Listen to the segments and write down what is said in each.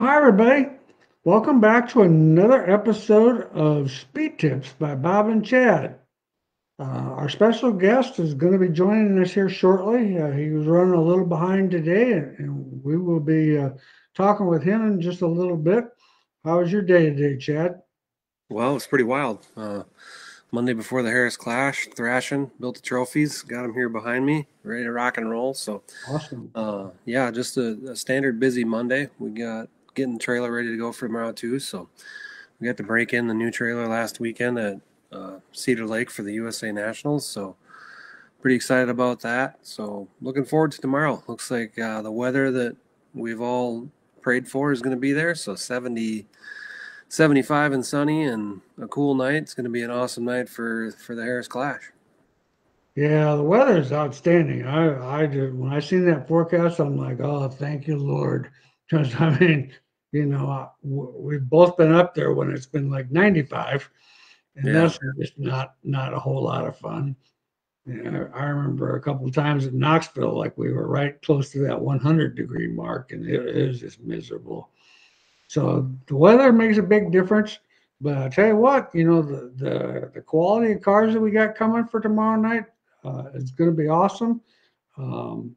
Hi, everybody. Welcome back to another episode of Speed Tips by Bob and Chad. Our special guest is going to be joining us here shortly. He was running a little behind today, and we will be talking with him in just a little bit. How was your day today, Chad? Well, it's pretty wild. Monday before the Harris Clash, thrashing, built the trophies, got them here behind me, ready to rock and roll. So, Awesome. yeah, just a standard busy Monday. We got getting the trailer ready to go for tomorrow too. So we got to break in the new trailer last weekend at Cedar Lake for the USA Nationals. So pretty excited about that. So looking forward to tomorrow. Looks like the weather that we've all prayed for is going to be there. So 75 and sunny and a cool night. It's going to be an awesome night for the Harris Clash. Yeah, the weather is outstanding. I did when I seen that forecast, I'm like, oh, thank you, Lord. Because I mean, we've both been up there when it's been like 95. And Yeah, that's just not a whole lot of fun. I remember a couple of times in Knoxville, like we were right close to that 100-degree mark, and it was just miserable. So the weather makes a big difference. But I tell you what, the quality of cars that we got coming for tomorrow night is going to be awesome. Um,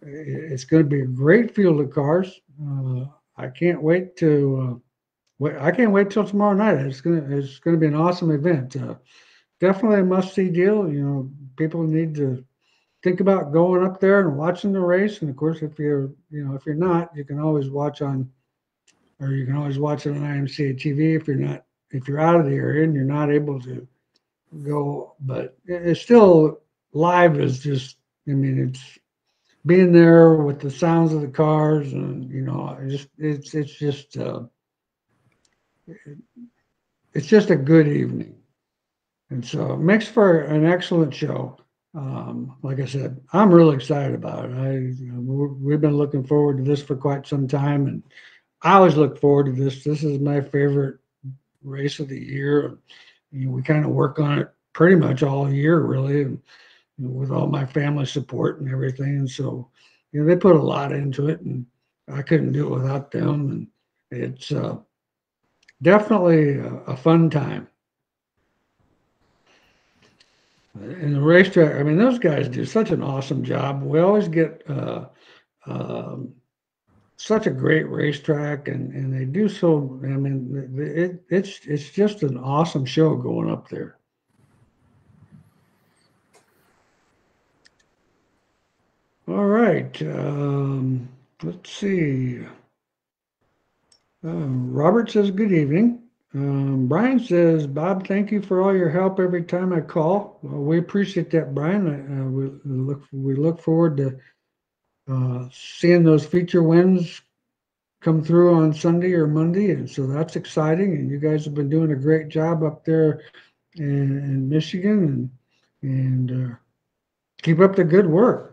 it's going to be a great field of cars. I can't wait to I can't wait till tomorrow night. It's gonna be an awesome event. Definitely a must see deal. People need to think about going up there and watching the race. And of course, if you're not, you can always watch on, or you can always watch it on IMCA TV if you're out of the area and you're not able to go. But it's still live is just, I mean, it's being there with the sounds of the cars and, it's just a good evening. And so it makes for an excellent show. Like I said, I'm really excited about it. We've been looking forward to this for quite some time, and I always look forward to this. This is my favorite race of the year. We kind of work on it pretty much all year, really, and with all my family support and everything. And so, they put a lot into it, and I couldn't do it without them. And it's definitely a fun time. And the racetrack, I mean, those guys do such an awesome job. We always get um, such a great racetrack, and they do so. I mean, it's just an awesome show going up there. All right, let's see. Robert says good evening. Brian says, Bob, thank you for all your help every time I call. Well, we appreciate that, Brian. We look forward to seeing those feature wins come through on Sunday or Monday, and so that's exciting. And you guys have been doing a great job up there in Michigan, and keep up the good work.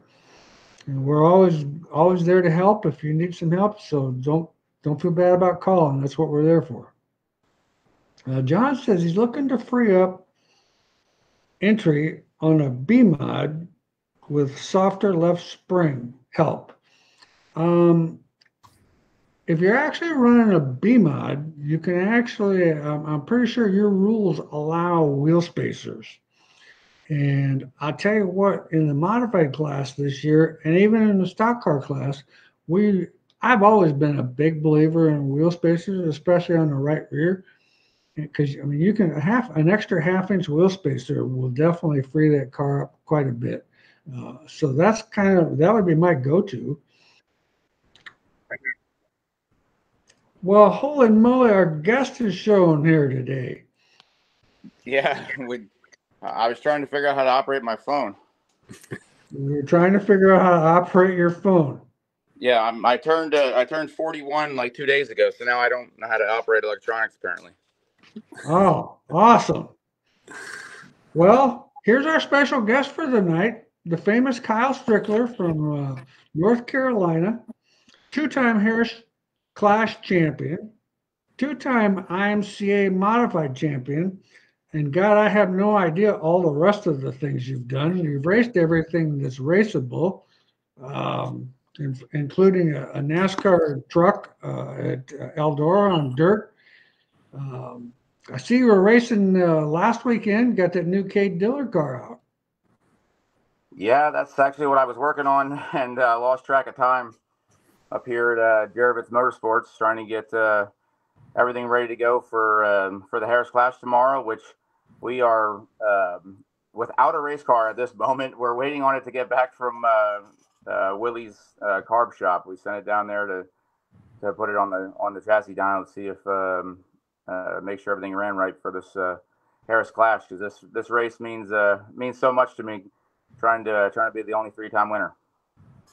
And we're always there to help if you need some help. So don't feel bad about calling. That's what we're there for. John says he's looking to free up entry on a B mod with softer left spring help. Um, if you're actually running a B mod, you can actually, I'm pretty sure your rules allow wheel spacers. And I'll tell you what, in the modified class this year, and even in the stock car class, we I've always been a big believer in wheel spacers, especially on the right rear, because I mean you can an extra half-inch wheel spacer will definitely free that car up quite a bit. So that would be my go-to. Well, holy moly, our guest is showing here today. Yeah, I was trying to figure out how to operate my phone. We're trying to figure out how to operate your phone. Yeah, I turned 41 like 2 days ago, so now I don't know how to operate electronics apparently. Oh, awesome. Well, here's our special guest for the night, the famous Kyle Strickler from North Carolina, two-time Harris Clash champion, two-time IMCA modified champion, and God, I have no idea all the rest of the things you've done. You've raced everything that's raceable. Um, including a NASCAR truck at Eldora on dirt. I see you were racing last weekend. Got that new Cade Dillard car out. Yeah, that's actually what I was working on, and lost track of time up here at Jervitz Motorsports, trying to get everything ready to go for the Harris Clash tomorrow, which we are without a race car at this moment. We're waiting on it to get back from Willie's carb shop. We sent it down there to put it on the chassis down and see if make sure everything ran right for this Harris Clash, because this race means so much to me. Trying to be the only 3-time winner.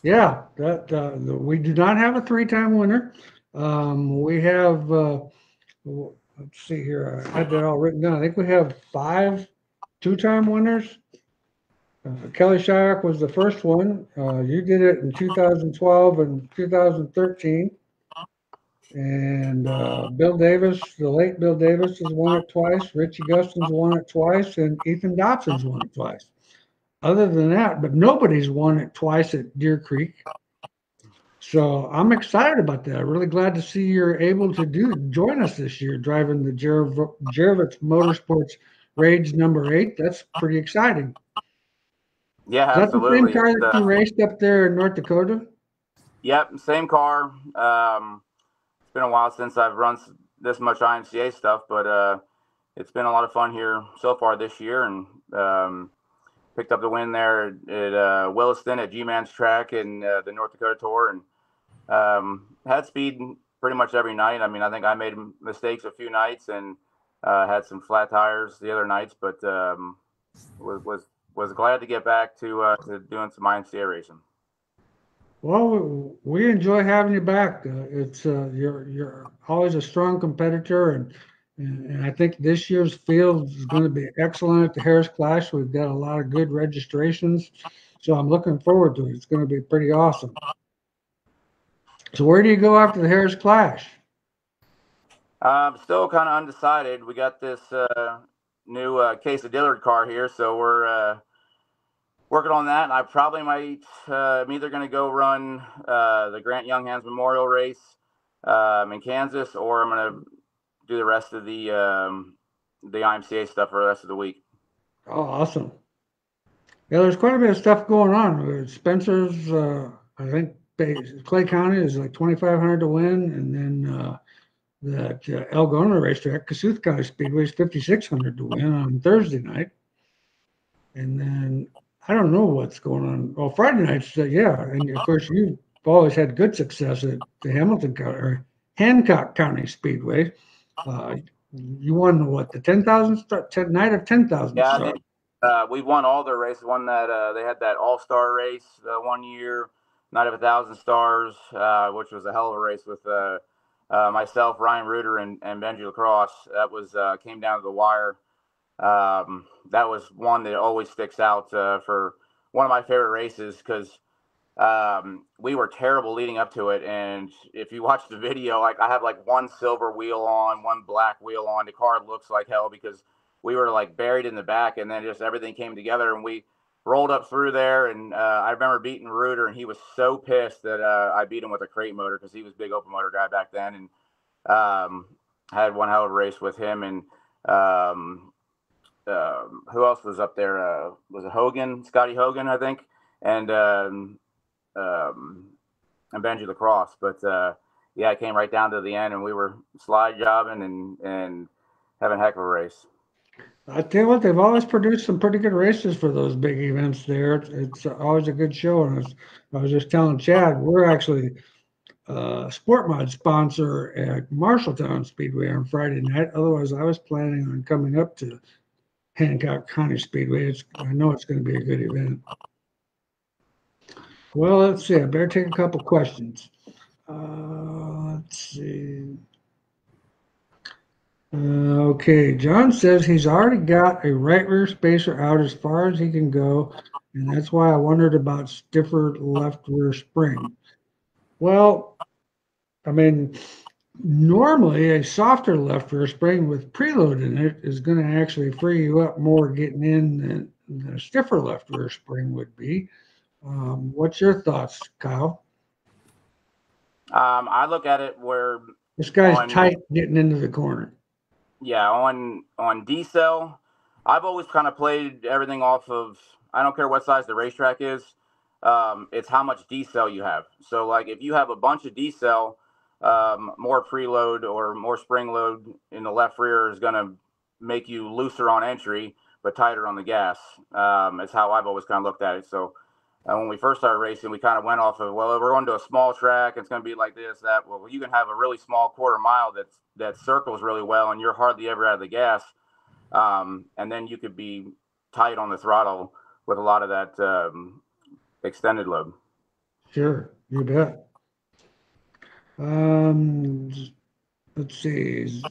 Yeah, that we do not have a 3-time winner. We have let's see here. I had that all written down. I think we have 5 2-time winners. Kelly Shyrock was the first one. You did it in 2012 and 2013. And Bill Davis, the late Bill Davis, has won it twice. Richie Gustin's won it twice, and Ethan Dotson's won it twice. Other than that, but nobody's won it twice at Deer Creek. So I'm excited about that. I'm really glad to see you're able to join us this year, driving the Jervitz Motorsports Rage number 8. That's pretty exciting. Yeah, Is that absolutely. the same car that you raced up there in North Dakota? Yep, same car. It's been a while since I've run this much IMCA stuff, but it's been a lot of fun here so far this year, and picked up the win there at Williston at G-Man's track in the North Dakota Tour, and had speed pretty much every night. I mean, I think I made mistakes a few nights and had some flat tires the other nights, but was glad to get back to doing some IMCA racing. Well, we enjoy having you back. It's you're always a strong competitor, and I think this year's field is going to be excellent at the Harris Clash. We've got a lot of good registrations, so I'm looking forward to it. It's going to be pretty awesome. So where do you go after the Harris Clash? Still kind of undecided. We got this new Case of Dillard car here, so we're working on that. And I probably might, I'm either going to go run the Grant Younghands Memorial Race in Kansas, or I'm going to do the rest of the IMCA stuff for the rest of the week. Oh, awesome. Yeah, there's quite a bit of stuff going on. Spencer's, I think Clay County is like 2,500 to win, and then that Algona racetrack, Kasuth County Speedway, is 5,600 to win on Thursday night. And then I don't know what's going on. Well, Friday nights, yeah, and of course you've always had good success at the Hamilton County or Hancock County Speedway. You won what, the 10,000 night of 10,000 yeah, stars? We won all their races. Won that they had that All-Star race 1 year, night of 1,000 stars, which was a hell of a race with myself, Ryan Reuter, and Benji Lacrosse. That was came down to the wire. That was one that always sticks out for one of my favorite races, because we were terrible leading up to it. And if you watch the video, like I have like one silver wheel on, one black wheel on. The car looks like hell because we were like buried in the back, and then just everything came together and we rolled up through there. And I remember beating Reuter, and he was so pissed that I beat him with a crate motor, because he was a big open motor guy back then. And had one hell of a race with him. And who else was up there? Was it Hogan, Scotty Hogan, I think, and Benji Lacrosse. But yeah, it came right down to the end, and we were slide jobbing and having a heck of a race. I tell you what, they've always produced some pretty good races for those big events there. It's always a good show. And I was just telling Chad, we're actually Sport Mod sponsor at Marshalltown Speedway on Friday night. Otherwise, I was planning on coming up to Hancock County Speedway. I know it's going to be a good event. Well, let's see. I better take a couple questions. Let's see. Okay, John says he's already got a right rear spacer out as far as he can go, and that's why I wondered about stiffer left rear spring. Well, I mean, normally a softer left rear spring with preload in it is going to actually free you up more getting in than a stiffer left rear spring would be. What's your thoughts, Kyle? I look at it where This guy's on tight getting into the corner. yeah on D-cell, I've always kind of played everything off of, I don't care what size the racetrack is. It's how much D-cell you have. So like if you have a bunch of D-cell, more preload or more spring load in the left rear is going to make you looser on entry but tighter on the gas. It's how I've always kind of looked at it. So when we first started racing, we kind of went off of, well, we're going to a small track. It's going to be like this, that. Well, you can have a really small quarter mile that circles really well, and you're hardly ever out of the gas. And then you could be tight on the throttle with a lot of that extended load. Sure, you bet. Um, let's see.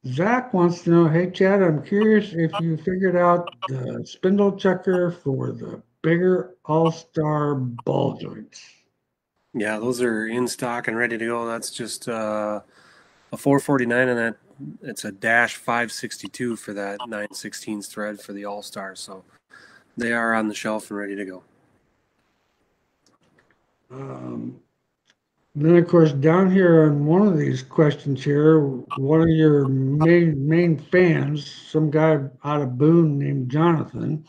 Zach wants to know, hey Chad, I'm curious if you figured out the spindle checker for the bigger all-star ball joints. Yeah, those are in stock and ready to go. That's just a 449, and that it's a dash 562 for that 9/16 thread for the All Star. So they are on the shelf and ready to go. Then, of course, down here on one of these questions here, one of your main fans, some guy out of Boone named Jonathan,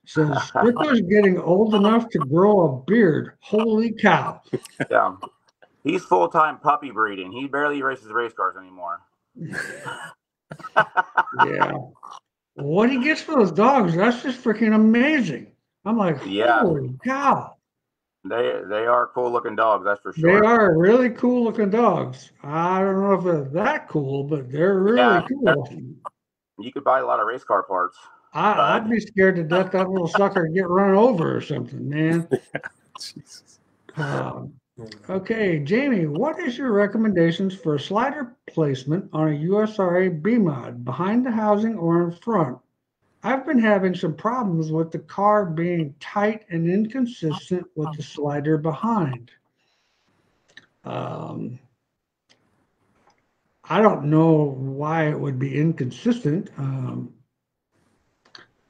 says Strickler's getting old enough to grow a beard. Holy cow! Yeah, he's full-time puppy breeding. He barely races race cars anymore. Yeah. What he gets for those dogs, that's just freaking amazing. I'm like, Yeah, holy cow. they are cool-looking dogs, that's for They sure. are really cool looking dogs. I don't know if they're that cool, but they're really Yeah, cool. you could buy a lot of race car parts, I'd bud. be scared to death that little sucker would get run over or something, man. Jesus. Okay, Jamie, what is your recommendations for a slider placement on a USRA B mod, behind the housing or in front? I've been having some problems with the car being tight and inconsistent with the slider behind. Um, I don't know why it would be inconsistent.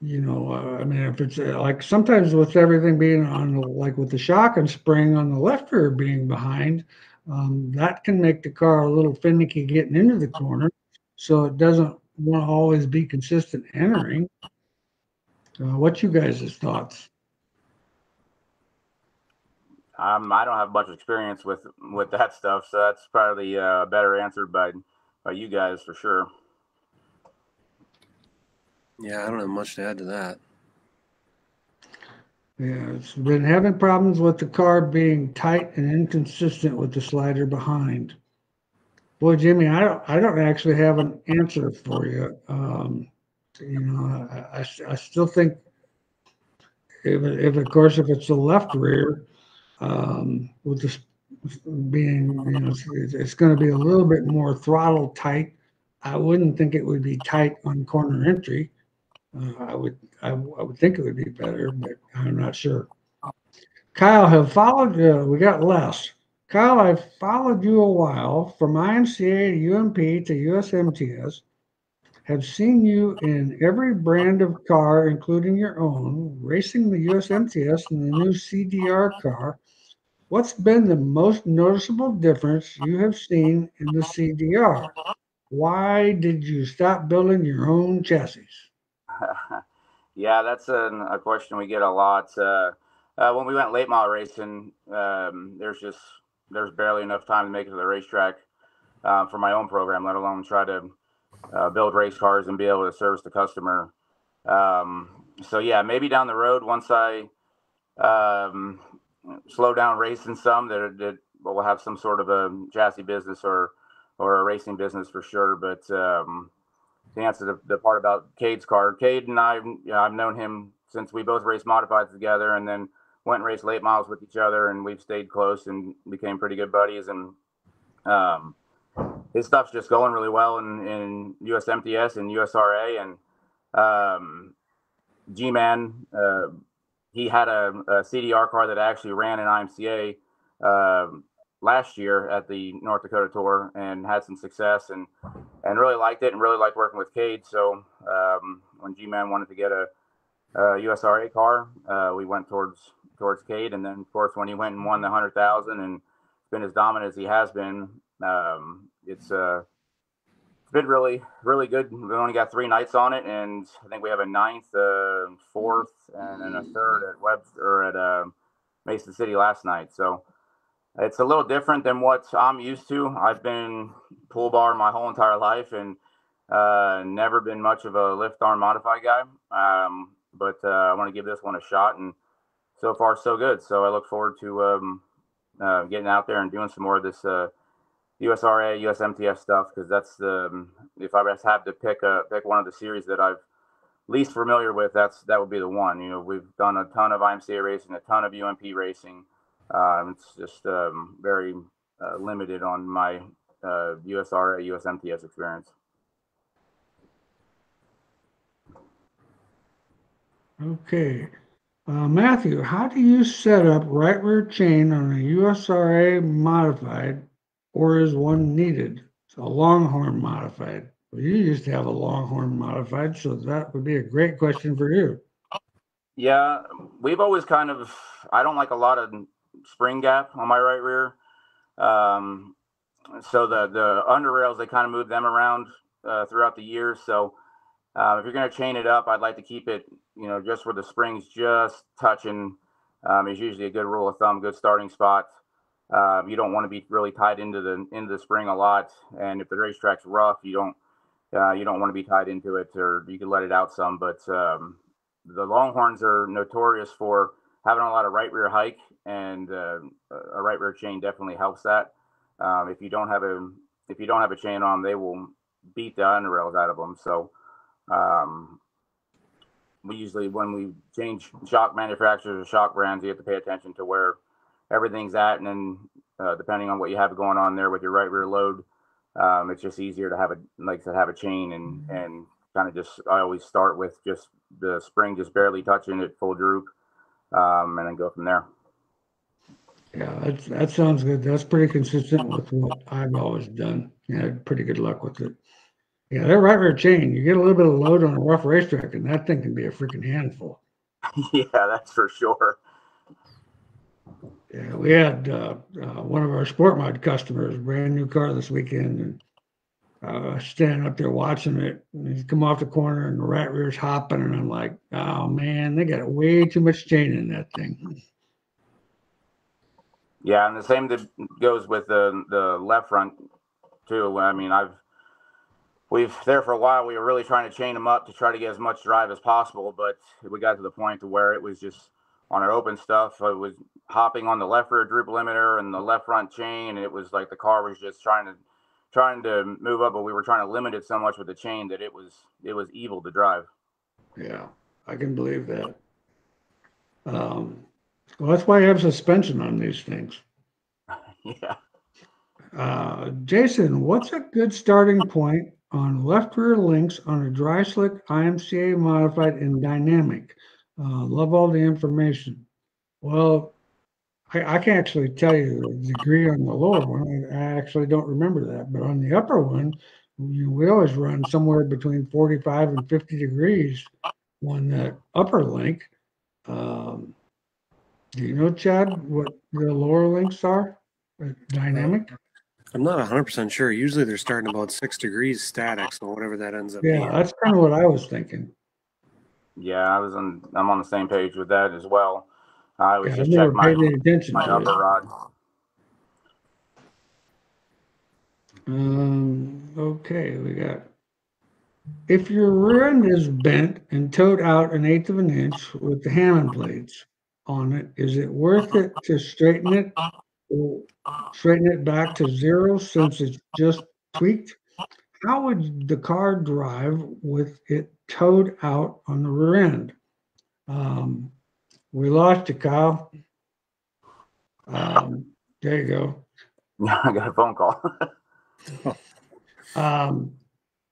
I mean, if it's like sometimes with everything being on, like with the shock and spring on the left rear being behind, that can make the car a little finicky getting into the corner. So it doesn't want to always be consistent entering. What's you guys' thoughts? I don't have much experience with that stuff, so that's probably better answered by you guys for sure. Yeah, I don't have much to add to that. Yeah, it's been having problems with the car being tight and inconsistent with the slider behind. Boy, Jimmy, I don't actually have an answer for you. I still think if of course if it's the left rear, with this being it's going to be a little bit more throttle tight. I wouldn't think it would be tight on corner entry. I would think it would be better, but I'm not sure. Kyle, have followed. We got Les. Kyle, I've followed you a while from IMCA to UMP to USMTS. Have seen you in every brand of car, including your own, racing the USMTS and the new CDR car. What's been the most noticeable difference you have seen in the CDR? Why did you stop building your own chassis? Yeah, that's a question we get a lot. When we went late model racing, there's barely enough time to make it to the racetrack for my own program, let alone try to build race cars and be able to service the customer. So yeah, maybe down the road once I um, slow down racing some, that will have some sort of a chassis business or a racing business for sure. But to answer the part about Cade's car, Cade and I, I've known him since we both raced modifieds together, and then went and raced late models with each other, and we've stayed close and became pretty good buddies. And um, his stuff's just going really well in USMTS and USRA. And G-Man, he had a CDR car that actually ran in IMCA last year at the North Dakota Tour and had some success and really liked it and really liked working with Cade. So when G-Man wanted to get a USRA car, we went towards Cade. And then, of course, when he went and won the 100,000 and been as dominant as he has been. It's been really, really good. We only got 3 nights on it, and I think we have a 9th, 4th, and then a 3rd at Webster or at Mason City last night. So it's a little different than what I'm used to. I've been pull bar my whole entire life and never been much of a lift arm modified guy. But I want to give this one a shot, and so far so good. So I look forward to getting out there and doing some more of this USRA, USMTS stuff, because that's if I just have to pick one of the series that I've least familiar with, that would be the one. You know, we've done a ton of IMCA racing, a ton of UMP racing. It's just very limited on my USRA, USMTS experience. Okay. Matthew, how do you set up right rear chain on a USRA modified, or is one needed? So Longhorn modified. Well, you used to have a Longhorn modified, so that would be a great question for you. Yeah, we've always I don't like a lot of spring gap on my right rear. So the under rails, they kind of move them around throughout the year. So if you're going to chain it up, I'd like to keep it, just where the spring's just touching. Is usually a good rule of thumb, good starting spot. You don't want to be really tied into the spring a lot, and if the racetrack's rough, you don't want to be tied into it, or you can let it out some. But the Longhorns are notorious for having a lot of right rear hike, and a right rear chain definitely helps that. If you don't have a chain on, they will beat the under rails out of them. So we usually, when we change shock manufacturers or shock brands, you have to pay attention to where everything's at, and then depending on what you have going on there with your right rear load, it's just easier to have a chain and kind of just, I always start with just the spring just barely touching it, full droop, and then go from there. Yeah, that sounds good. That's pretty consistent with what I've always done. Yeah, had pretty good luck with it. Yeah, that right rear chain, you get a little bit of load on a rough racetrack, and that thing can be a freaking handful. Yeah, that's for sure. Yeah, we had one of our sport mod customers, brand new car this weekend, and standing up there watching it. And he's come off the corner, and the right rear's hopping, and I'm like, oh man, they got way too much chain in that thing. Yeah, and the same goes with the left front too. I mean, we've there for a while. We were really trying to chain them up to try to get as much drive as possible, but we got to the point to where it was just on our open stuff. It was hopping on the left rear droop limiter and the left front chain, and it was like the car was just trying to move up, but we were trying to limit it so much with the chain that it was evil to drive. Yeah, I can believe that. Well, that's why you have suspension on these things. Yeah. Jason, what's a good starting point on left rear links on a dry slick IMCA modified and dynamic? Love all the information. Well, I can actually tell you the degree on the lower one. I actually don't remember that, but on the upper one, we always run somewhere between 45 and 50 degrees on that upper link. Do you know, Chad, what the lower links are? Dynamic? I'm not 100% sure. Usually they're starting about 6 degrees static, so whatever that ends up being. Yeah, that's kind of what I was thinking. Yeah, I'm on the same page with that as well. I always just never check my paid any attention to upper it. rod. Okay, we got. If your rear end is bent and towed out 1/8 of an inch with the Hammond blades on it, is it worth it to straighten it or straighten it back to 0 since it's just tweaked? How would the car drive with it towed out on the rear end? We lost you, Kyle. There you go. I got a phone call.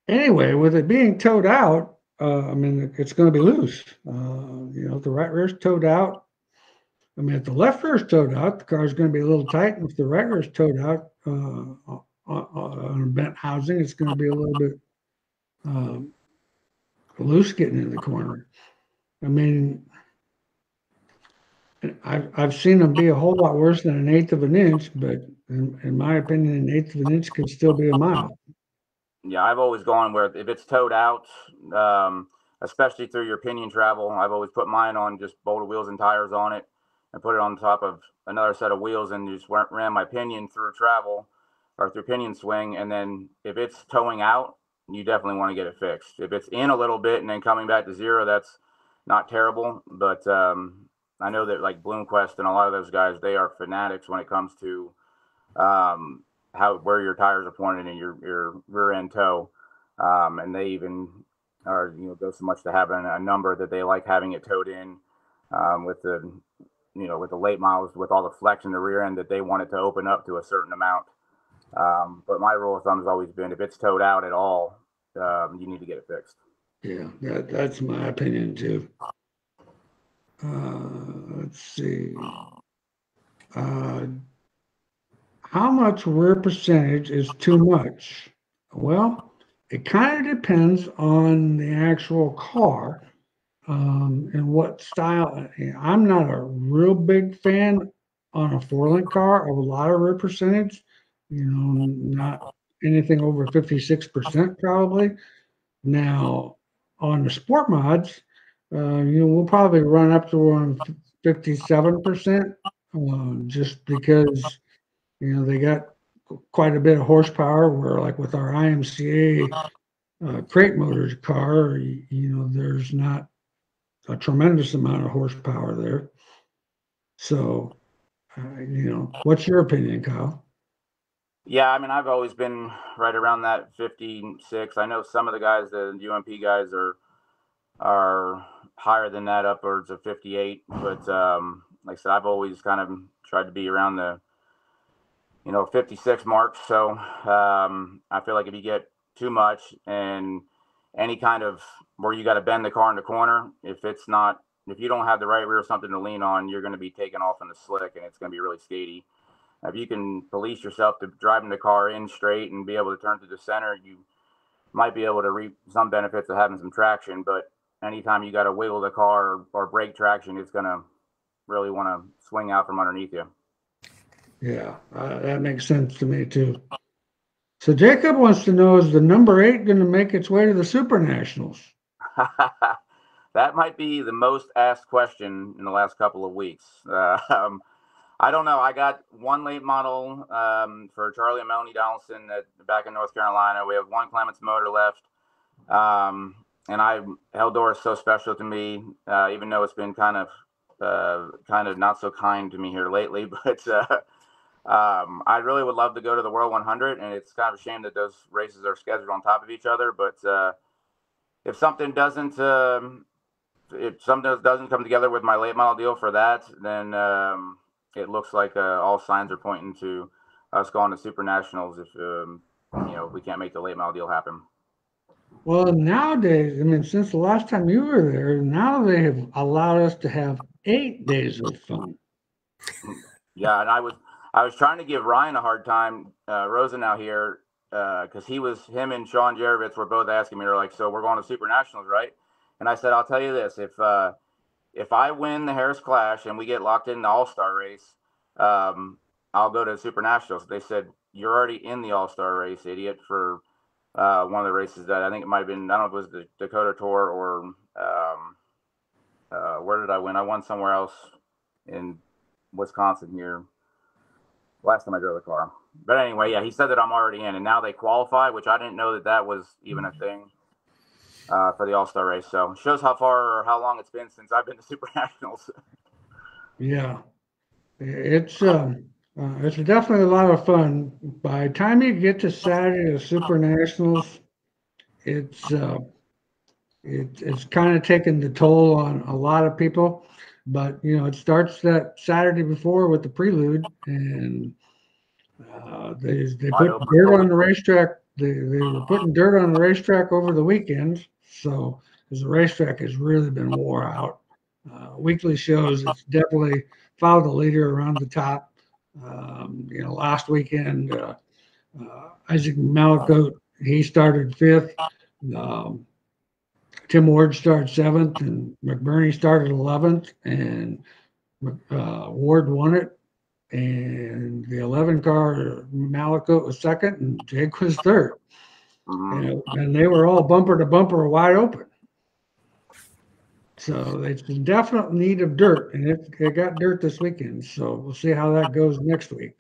Anyway, with it being towed out, I mean, it's going to be loose. If the right rear's towed out, I mean, if the left rear's towed out, the car's going to be a little tight. And if the right rear's towed out on a bent housing, it's going to be a little bit loose getting in the corner. I mean, I've seen them be a whole lot worse than 1/8 of an inch, but in my opinion, an eighth of an inch can still be a mile. Yeah, I've always gone where if it's towed out, especially through your pinion travel, I've always put mine on just bolted wheels and tires on it and put it on top of another set of wheels and just ran my pinion through travel or through pinion swing. And then if it's towing out, you definitely want to get it fixed. If it's in a little bit and then coming back to zero, that's not terrible. But I know that like Bloomquist and a lot of those guys, they are fanatics when it comes to where your tires are pointed in your rear end toe, and they even are go so much to having a number that they like having it towed in with the with the late models with all the flex in the rear end that they want it to open up to a certain amount. But my rule of thumb has always been if it's towed out at all, you need to get it fixed. Yeah, that's my opinion too. Let's see. How much rear percentage is too much? Well, it kind of depends on the actual car and what style. I'm not a real big fan on a four-link car of a lot of rear percentage. Not anything over 56% probably. Now, on the sport mods, we'll probably run up to around 57%, just because they got quite a bit of horsepower. Where like with our IMCA crate motors car, there's not a tremendous amount of horsepower there. So, what's your opinion, Kyle? Yeah, I mean, I've always been right around that 56. I know some of the guys, the UMP guys, are higher than that, upwards of 58. But like I said, I've always kind of tried to be around the 56 mark. So I feel like if you get too much and any kind of where you got to bend the car in the corner, if you don't have the right rear something to lean on, you're going to be taken off in the slick and it's going to be really skatey. If you can police yourself to driving the car in straight and be able to turn to the center, you might be able to reap some benefits of having some traction. But anytime you got to wiggle the car or brake traction, it's going to really want to swing out from underneath you. Yeah, that makes sense to me too. So Jacob wants to know, is the number 8 going to make its way to the Super Nationals? That might be the most asked question in the last couple of weeks. I don't know. I got one late model for Charlie and Melanie Donaldson back in North Carolina. We have one Clements motor left. And Eldor is so special to me, even though it's been kind of not so kind to me here lately. But I really would love to go to the World 100, and it's kind of a shame that those races are scheduled on top of each other. But if something doesn't come together with my late model deal for that, then it looks like all signs are pointing to us going to Super Nationals if we can't make the late model deal happen. Well, nowadays, I mean, since the last time you were there, now they have allowed us to have 8 days of fun. Yeah, and I was trying to give Ryan a hard time, Rosenau here, because him and Sean Jarovitz were both asking me, they're like, so we're going to Super Nationals, right? And I said, I'll tell you this, if I win the Harris Clash and we get locked in the All-Star race, I'll go to Super Nationals. They said, you're already in the All-Star race, idiot, for one of the races that I think it might have been, I don't know if it was the Dakota Tour or where did I win? I won somewhere else in Wisconsin here last time I drove the car. But anyway, yeah, he said that I'm already in, and now they qualify, which I didn't know that was even a thing for the All-Star race. So it shows how far or how long it's been since I've been to Super Nationals. Yeah, it's definitely a lot of fun. By the time you get to Saturday of Super Nationals, it's kind of taken the toll on a lot of people. But it starts that Saturday before with the prelude, and they put dirt on the racetrack. They were putting dirt on the racetrack over the weekends, so because the racetrack has really been wore out. Weekly shows, it's definitely followed the leader around the top. Last weekend, Isaac Malakote, he started 5th. Tim Ward started 7th, and McBurney started 11th, and Ward won it. and the 11 car Malakote was second, and Jake was third. And they were all bumper to bumper wide open. So it's in definite need of dirt, and it got dirt this weekend. So we'll see how that goes next week.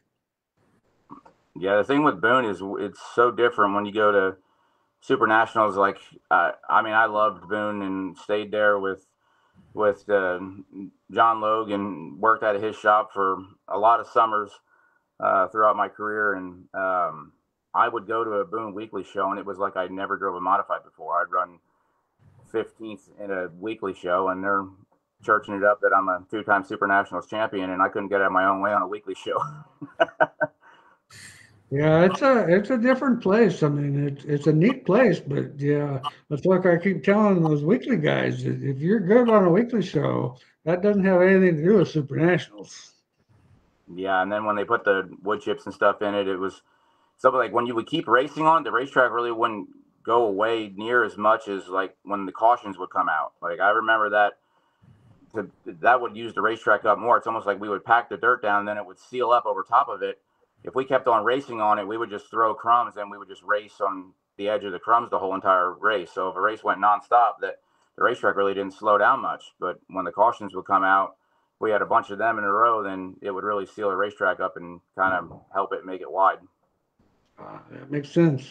Yeah, the thing with Boone is it's so different when you go to Super Nationals. Like, I mean, I loved Boone and stayed there with John Logan, worked out of his shop for a lot of summers throughout my career, and I would go to a Boone weekly show, and it was like I never drove a modified before. I'd run 15th in a weekly show, and they're churching it up that I'm a 2-time Super Nationals champion, and I couldn't get out of my own way on a weekly show. Yeah, it's a different place. I mean, it's a neat place, but yeah, it's like I keep telling those weekly guys, if you're good on a weekly show, that doesn't have anything to do with Super Nationals. Yeah, and then when they put the wood chips and stuff in it, it was something like when you would keep racing on, the racetrack really wouldn't go away near as much as like when the cautions would come out. Like I remember that would use the racetrack up more. It's almost like we would pack the dirt down, and then it would seal up over top of it. If we kept on racing on it, we would just throw crumbs, and we would just race on the edge of the crumbs the whole entire race. So if a race went nonstop, that the racetrack really didn't slow down much. But when the cautions would come out, if we had a bunch of them in a row, then it would really seal the racetrack up and kind of help it make it wide. That makes sense.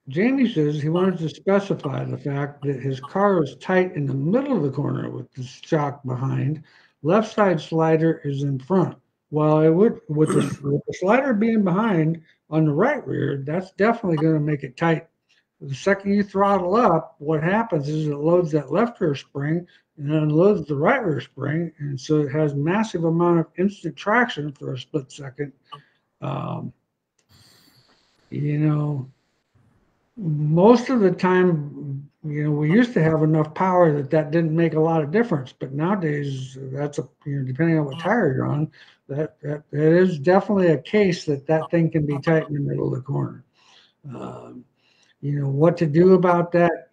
Jamie says he wanted to specify the fact that his car is tight in the middle of the corner with the shock behind. Left side slider is in front. Well, it would with the slider being behind on the right rear, that's definitely going to make it tight. The second you throttle up, what happens is it loads that left rear spring and unloads the right rear spring, and so it has massive amount of instant traction for a split second. You know, most of the time, you know, we used to have enough power that didn't make a lot of difference, but nowadays that's depending on what tire you're on, that is definitely a case that thing can be tight in the middle of the corner. You know what to do about that?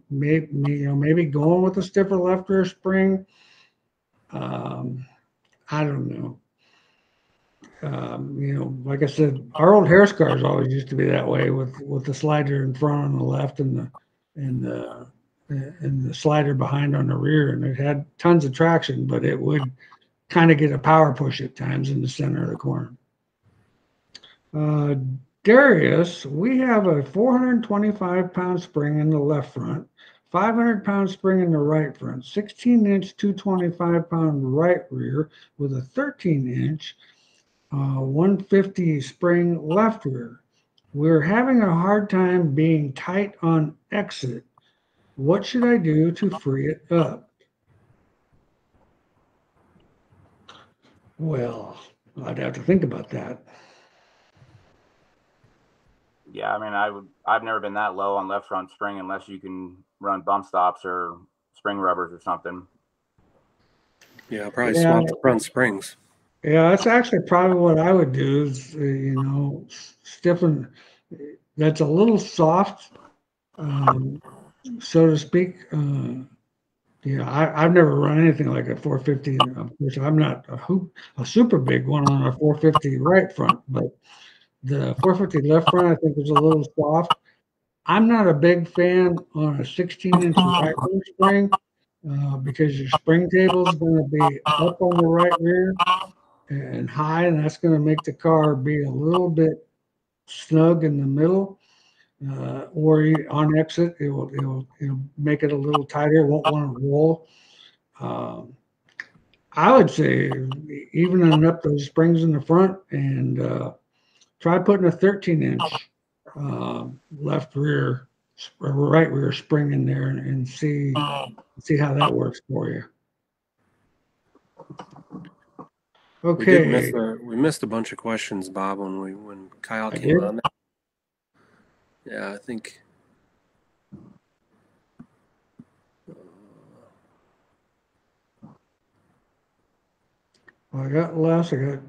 Maybe going with a stiffer left rear spring. I don't know. Like I said, our old hair scars always used to be that way with the slider in front on the left and the slider behind on the rear, and it had tons of traction, but it would kind of get a power push at times in the center of the corner. Darius, we have a 425-pound spring in the left front, 500-pound spring in the right front, 16-inch 225-pound right rear with a 13-inch 150 spring left rear. We're having a hard time being tight on exit. What should I do to free it up? Well, I'd have to think about that. Yeah, I mean, I've never been that low on left front spring unless you can run bump stops or spring rubbers or something. Yeah, probably swap the front springs. Yeah, that's actually probably what I would do is, stiffen. That's a little soft, so to speak. I've never run anything like a 450. Of course, I'm not a super big one on a 450 right front, but the 450 left front I think is a little soft. I'm not a big fan on a 16-inch right rear spring because your spring table is going to be up on the right rear and high, and that's going to make the car be a little bit snug in the middle, or on exit, it'll make it a little tighter. It won't want to roll. I would say evening up those springs in the front and try putting a 13-inch left rear or right rear spring in there and see how that works for you. Okay. We missed a bunch of questions, Bob, when Kyle came on. Yeah, I think. Well, I got Les. I got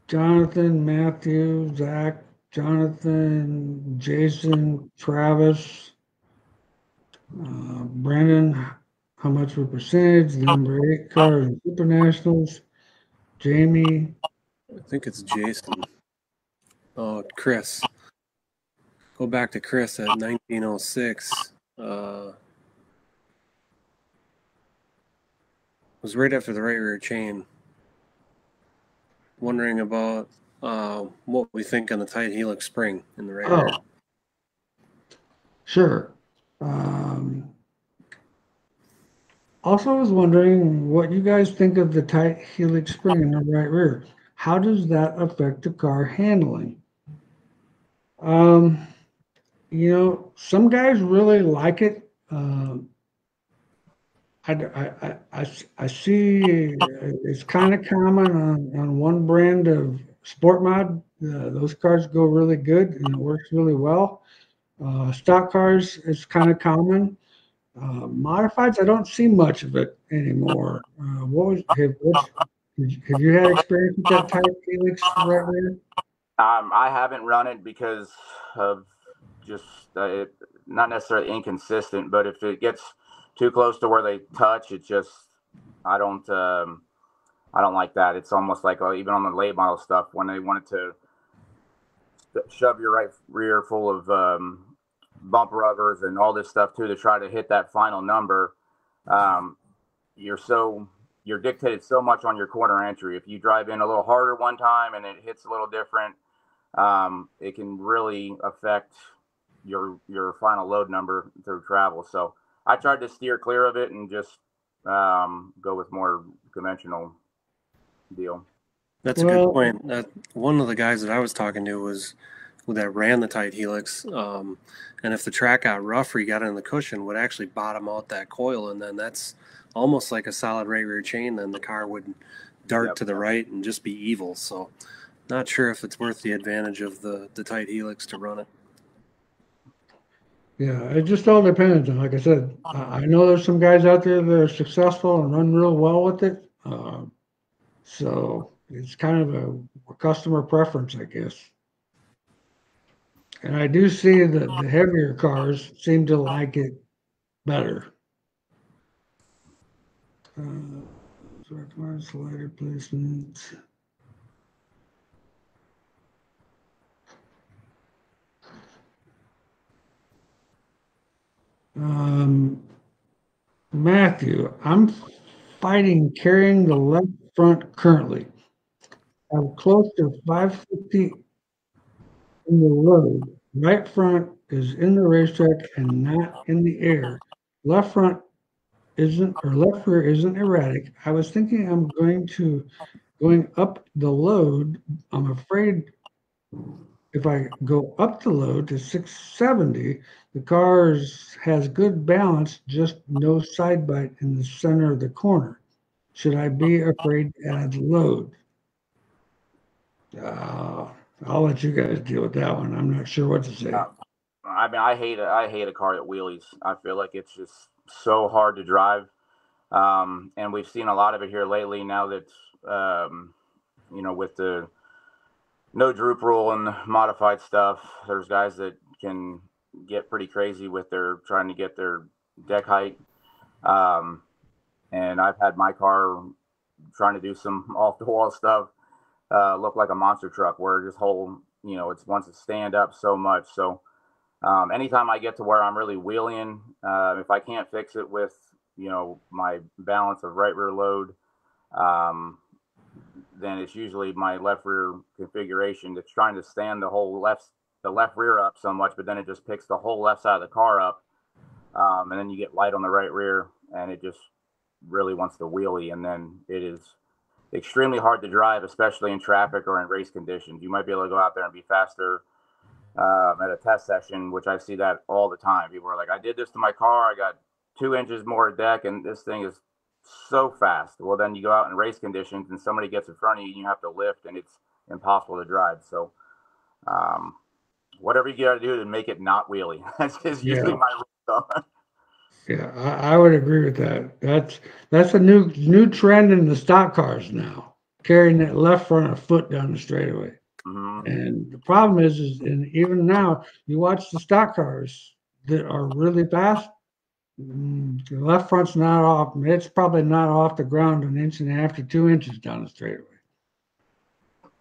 Jonathan, Matthew, Zach, Jonathan, Jason, Travis, Brendan. How much were percentage? Number 8 car in Super Nationals. Jamie. I think it's Jason. Oh, Chris. Go back to Chris at 1906. Was right after the right rear chain. Wondering about what we think on the tight helix spring in the right rear. Sure. Also, I was wondering what you guys think of the tight helix spring in the right rear. How does that affect the car handling? You know, some guys really like it. I see it's kind of common on one brand of sport mod. Those cars go really good and it works really well. Stock cars, it's kind of common. Modifieds, I don't see much of it anymore. Have you had experience with that type helix right there? I haven't run it because of just not necessarily inconsistent, but if it gets too close to where they touch, it just I don't like that. It's almost like even on the late model stuff when they wanted to shove your right rear full of bump rubbers and all this stuff too to try to hit that final number. You're dictated so much on your corner entry. If you drive in a little harder one time and it hits a little different, it can really affect your final load number through travel. So I tried to steer clear of it and just go with more conventional deal. That's a good point. One of the guys that I was talking to was that ran the tight helix, and if the track got rough or you got in the cushion, would actually bottom out that coil, and then that's almost like a solid right rear chain. Then the car would dart to the right and just be evil. So, not sure if it's worth the advantage of the tight helix to run it. Yeah, it just all depends. And like I said, I know there's some guys out there that are successful and run real well with it. So it's kind of a customer preference, I guess. And I do see that the heavier cars seem to like it better. Slider placement. Matthew, I'm fighting carrying the left front currently. I'm close to 550 in the load. Right front is in the racetrack and not in the air. Left front isn't, or left rear isn't erratic. I was thinking I'm going up the load. I'm afraid if I go up the load to 670, the car has good balance, just no side bite in the center of the corner. Should I be afraid to add load? I'll let you guys deal with that one. I'm not sure what to say. I mean, I hate a car that wheelies. I feel like it's just so hard to drive, and we've seen a lot of it here lately. Now that with the no droop rule and modified stuff, there's guys that can get pretty crazy with their trying to get their deck height. And I've had my car trying to do some off the wall stuff look like a monster truck where this whole, it wants to stand up so much. So anytime I get to where I'm really wheeling, if I can't fix it with, my balance of right rear load, then it's usually my left rear configuration that's trying to stand the left rear up so much, but then it just picks the whole left side of the car up. And then you get light on the right rear and it just really wants to wheelie. And then it is extremely hard to drive, especially in traffic or in race conditions. You might be able to go out there and be faster at a test session, which I see that all the time. People are like, I did this to my car. I got 2 inches more deck and this thing is so fast. Well, then you go out in race conditions and somebody gets in front of you and you have to lift and it's impossible to drive. So whatever you got to do to make it not wheelie. That's usually my rule. Yeah, I would agree with that. That's a new trend in the stock cars now, carrying that left front a foot down the straightaway. Mm-hmm. And the problem is and even now, you watch the stock cars that are really fast, the left front's not off. It's probably not off the ground 1.5 to 2 inches down the straightaway.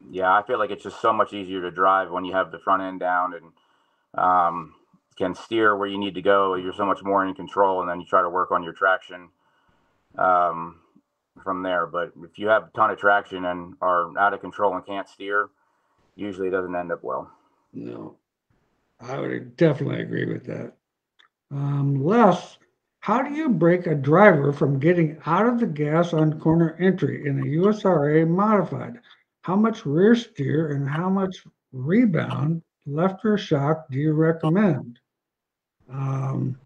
Yeah, I feel like it's just so much easier to drive when you have the front end down and can steer where you need to go. You're so much more in control, and then you try to work on your traction um, from there. But if you have a ton of traction and are out of control and can't steer, usually it doesn't end up well. No, I would definitely agree with that. Les, how do you break a driver from getting out of the gas on corner entry in a USRA modified? How much rear steer and how much rebound left rear shock do you recommend? Um,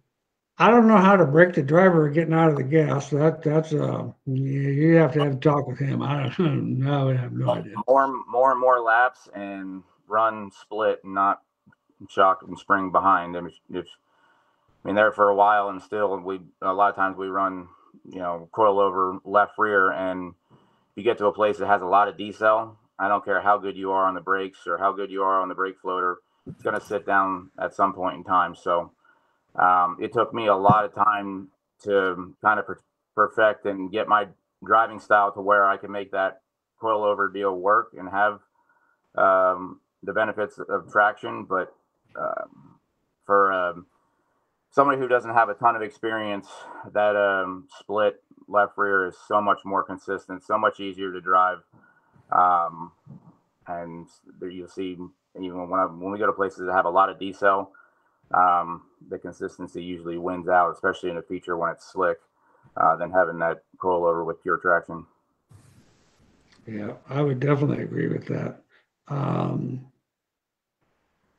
I don't know how to break the driver getting out of the gas. That's you have to have a talk with him. I don't know. I have no idea. More and more laps and run split and not shock and spring behind. I mean, there for a while, and still a lot of times we run, coil over left rear, and you get to a place that has a lot of decel. I don't care how good you are on the brakes or how good you are on the brake floater, it's going to sit down at some point in time. So it took me a lot of time to kind of perfect and get my driving style to where I can make that coil over deal work and have the benefits of traction. But for somebody who doesn't have a ton of experience, that split left rear is so much more consistent, so much easier to drive. And there you'll see, even when we go to places that have a lot of decel, the consistency usually wins out, especially in a feature when it's slick, than having that coilover with pure traction. Yeah, I would definitely agree with that.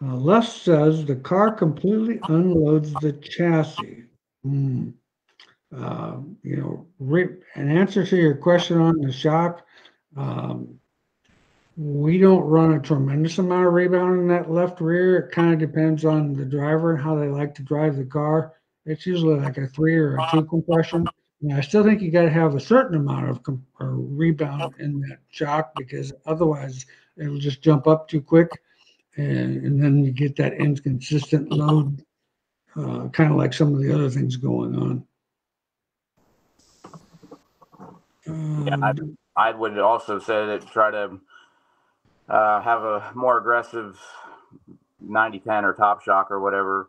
Les says the car completely unloads the chassis. Hmm. In answer to your question on the shock, um, we don't run a tremendous amount of rebound in that left rear. It kind of depends on the driver and how they like to drive the car. It's usually like a 3 or a 2 compression. And I still think you got to have a certain amount of rebound in that shock, because otherwise it'll just jump up too quick, and then you get that inconsistent load, kind of like some of the other things going on. Yeah, I would also say that try to have a more aggressive 90-10 or top shock or whatever.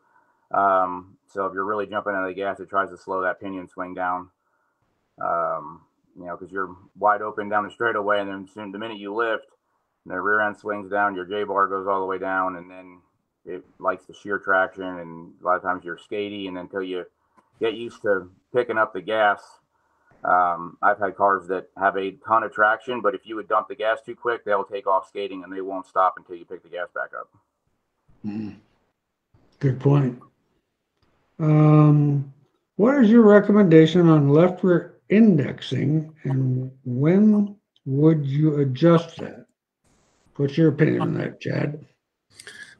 So if you're really jumping out of the gas, it tries to slow that pinion swing down. Because you're wide open down the straightaway, and then soon the minute you lift, the rear end swings down, your J bar goes all the way down, and then it likes the shear traction, and a lot of times you're skatey, and until you get used to picking up the gas. I've had cars that have a ton of traction, but if you would dump the gas too quick, they'll take off skating and they won't stop until you pick the gas back up. Good point. What is your recommendation on left rear indexing, and when would you adjust that? What's your opinion on that, Chad?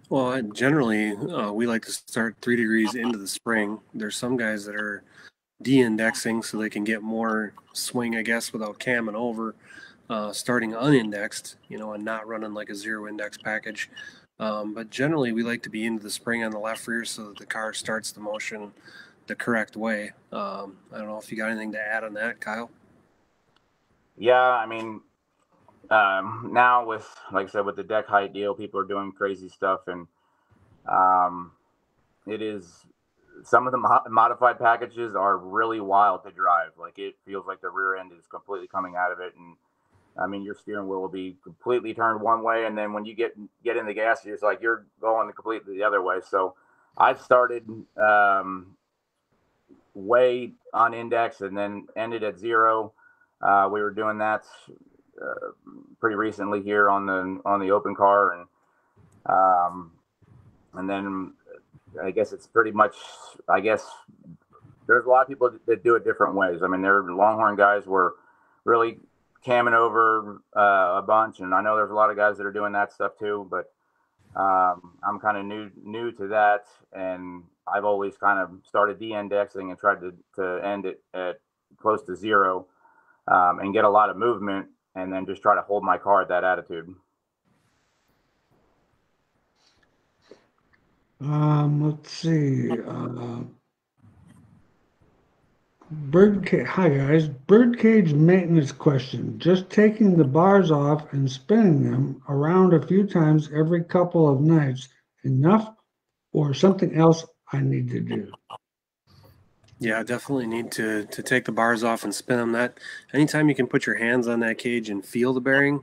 Well, generally, we like to start 3 degrees into the spring. There's some guys that are de-indexing so they can get more swing, I guess, without camming over, starting unindexed, and not running like a zero index package. But generally, we like to be into the spring on the left rear so that the car starts the motion the correct way. I don't know if you got anything to add on that, Kyle. Yeah, I mean, now with, like I said, with the deck height deal, people are doing crazy stuff, and it is, some of the modified packages are really wild to drive. Like, it feels like the rear end is completely coming out of it, and I mean, your steering wheel will be completely turned one way, and then when you get in the gas, it's like you're going completely the other way. So I've started way on index and then ended at zero. We were doing that pretty recently here on the open car, and then I guess it's pretty much, I guess there's a lot of people that do it different ways. I mean, their Longhorn guys were really camming over a bunch, and I know there's a lot of guys that are doing that stuff too, but I'm kind of new to that, and I've always kind of started de-indexing and tried to end it at close to zero, and get a lot of movement, and then just try to hold my car at that attitude. Let's see. Hi guys, birdcage maintenance question. Just taking the bars off and spinning them around a few times every couple of nights enough, or something else I need to do? Yeah, definitely need to take the bars off and spin them. That anytime you can put your hands on that cage and feel the bearing,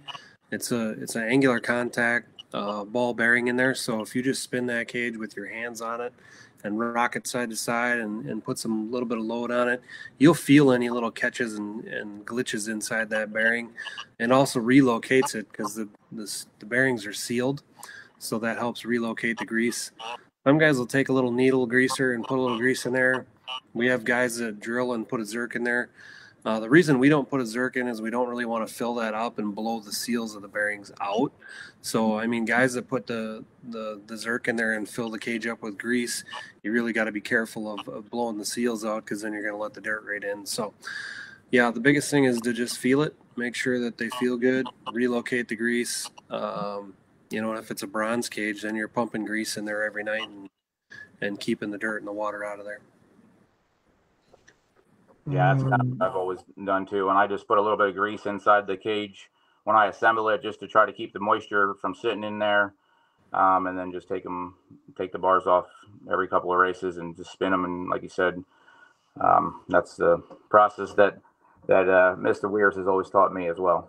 it's an angular contact ball bearing in there. So if you just spin that cage with your hands on it and rock it side to side and put some little bit of load on it, you'll feel any little catches and glitches inside that bearing, and also relocates it because the bearings are sealed, so that helps relocate the grease. Some guys will take a little needle greaser and put a little grease in there. We have guys that drill and put a zerk in there. The reason we don't put a zerk in is we don't really want to fill that up and blow the seals of the bearings out. So, I mean, guys that put the zerk in there and fill the cage up with grease, you really got to be careful of blowing the seals out, because then you're going to let the dirt right in. So, yeah, the biggest thing is to just feel it, make sure that they feel good, relocate the grease. If it's a bronze cage, then you're pumping grease in there every night and keeping the dirt and the water out of there. Yeah, that's kind of what I've always done too. And I just put a little bit of grease inside the cage when I assemble it, just to try to keep the moisture from sitting in there. And then just take the bars off every couple of races and just spin them. And like you said, that's the process that Mr. Weirs has always taught me as well.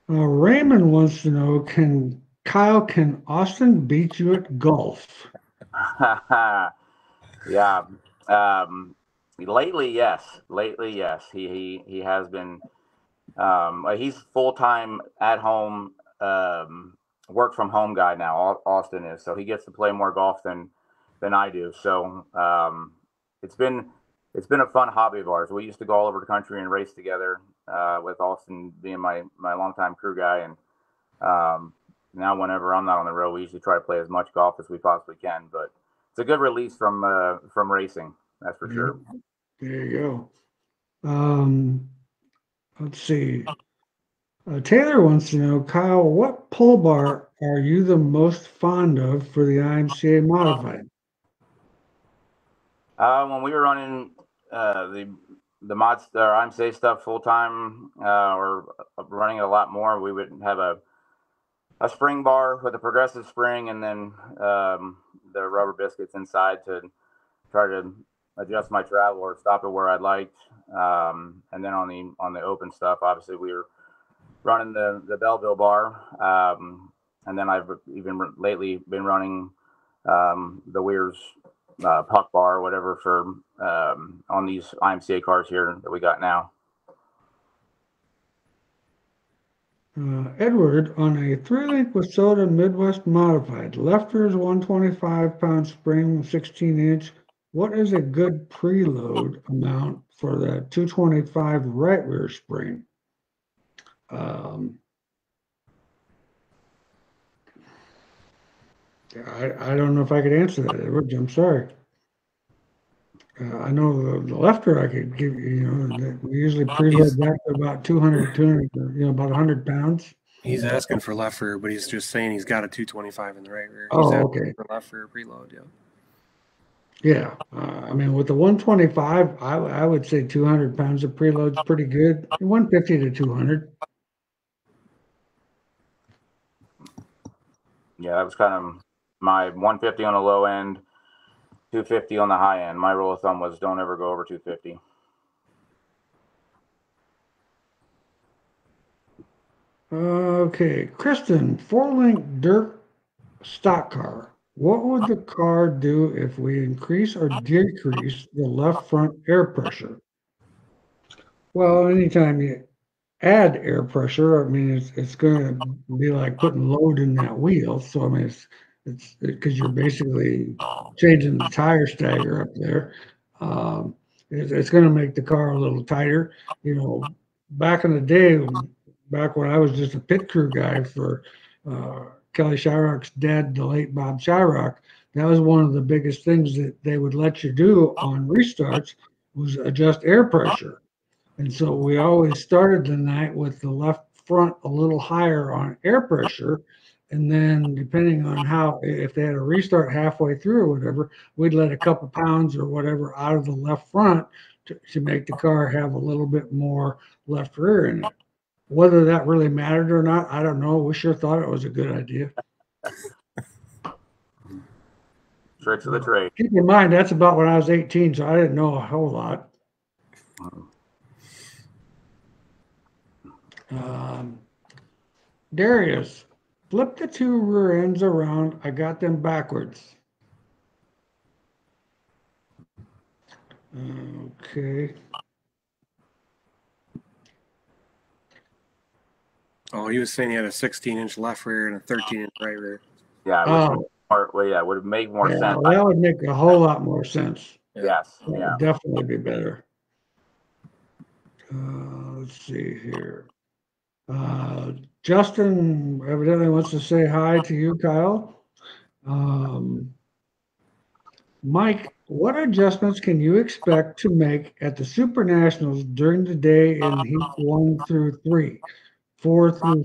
Raymond wants to know, can Austin beat you at golf? Yeah. Lately, yes. He has been. He's full-time at home, work from home guy now. Austin is, so he gets to play more golf than I do. So it's been a fun hobby of ours. We used to go all over the country and race together, with Austin being my longtime crew guy. And now whenever I'm not on the road, we usually try to play as much golf as we possibly can. But it's a good release from racing, that's for sure. There you go. Let's see. Taylor wants to know, Kyle, what pull bar are you the most fond of for the IMCA modified? When we were running the mods or IMCA stuff full time, or running it a lot more, we would have a spring bar with a progressive spring, and then the rubber biscuits inside to try to adjust my travel or stop it where I'd liked. And then on the open stuff, obviously we were running the Belleville bar. And then I've even lately been running the Weirs puck bar or whatever for on these IMCA cars here that we got now. Edward, on a 3-link with Soda Midwest modified, lefters 125-pound spring, 16-inch. What is a good preload amount for the 225 right rear spring? I don't know if I could answer that, Edward. I'm sorry. I know the lefter I could give you, we usually preload that to about 200, about 100 pounds. He's asking for left rear, but he's just saying he's got a 225 in the right rear. Oh, okay. For left rear preload, yeah. Yeah, I mean, with the 125, I would say 200 pounds of preload's pretty good. 150 to 200. Yeah, that was kind of my 150 on the low end, 250 on the high end. My rule of thumb was don't ever go over 250. Okay, Kristen, 4-link dirt stock car. What would the car do if we increase or decrease the left front air pressure? Well, anytime you add air pressure, I mean, it's going to be like putting load in that wheel. So I mean, it's because you're basically changing the tire stagger up there. It's going to make the car a little tighter. Back in the day, back when I was just a pit crew guy for Kelly Shyrock's dad, the late Bob Shyrock, that was one of the biggest things that they would let you do on restarts was adjust air pressure. And so we always started the night with the left front a little higher on air pressure. And then depending on how, if they had a restart halfway through or whatever, we'd let a couple pounds or whatever out of the left front to make the car have a little bit more left rear in it. Whether that really mattered or not, I don't know. We sure thought it was a good idea. Tricks of the trade. Keep in mind, that's about when I was 18, so I didn't know a whole lot. Darius, flip the two rear ends around. I got them backwards. Okay. Oh, he was saying he had a 16-inch left rear and a 13-inch right rear. Yeah, it would make more sense. That would make a whole lot more sense. Yes, That would definitely be better. Let's see here. Justin evidently wants to say hi to you, Kyle. Mike, what adjustments can you expect to make at the Super Nationals during the day in Heat 1 through 3, 4 through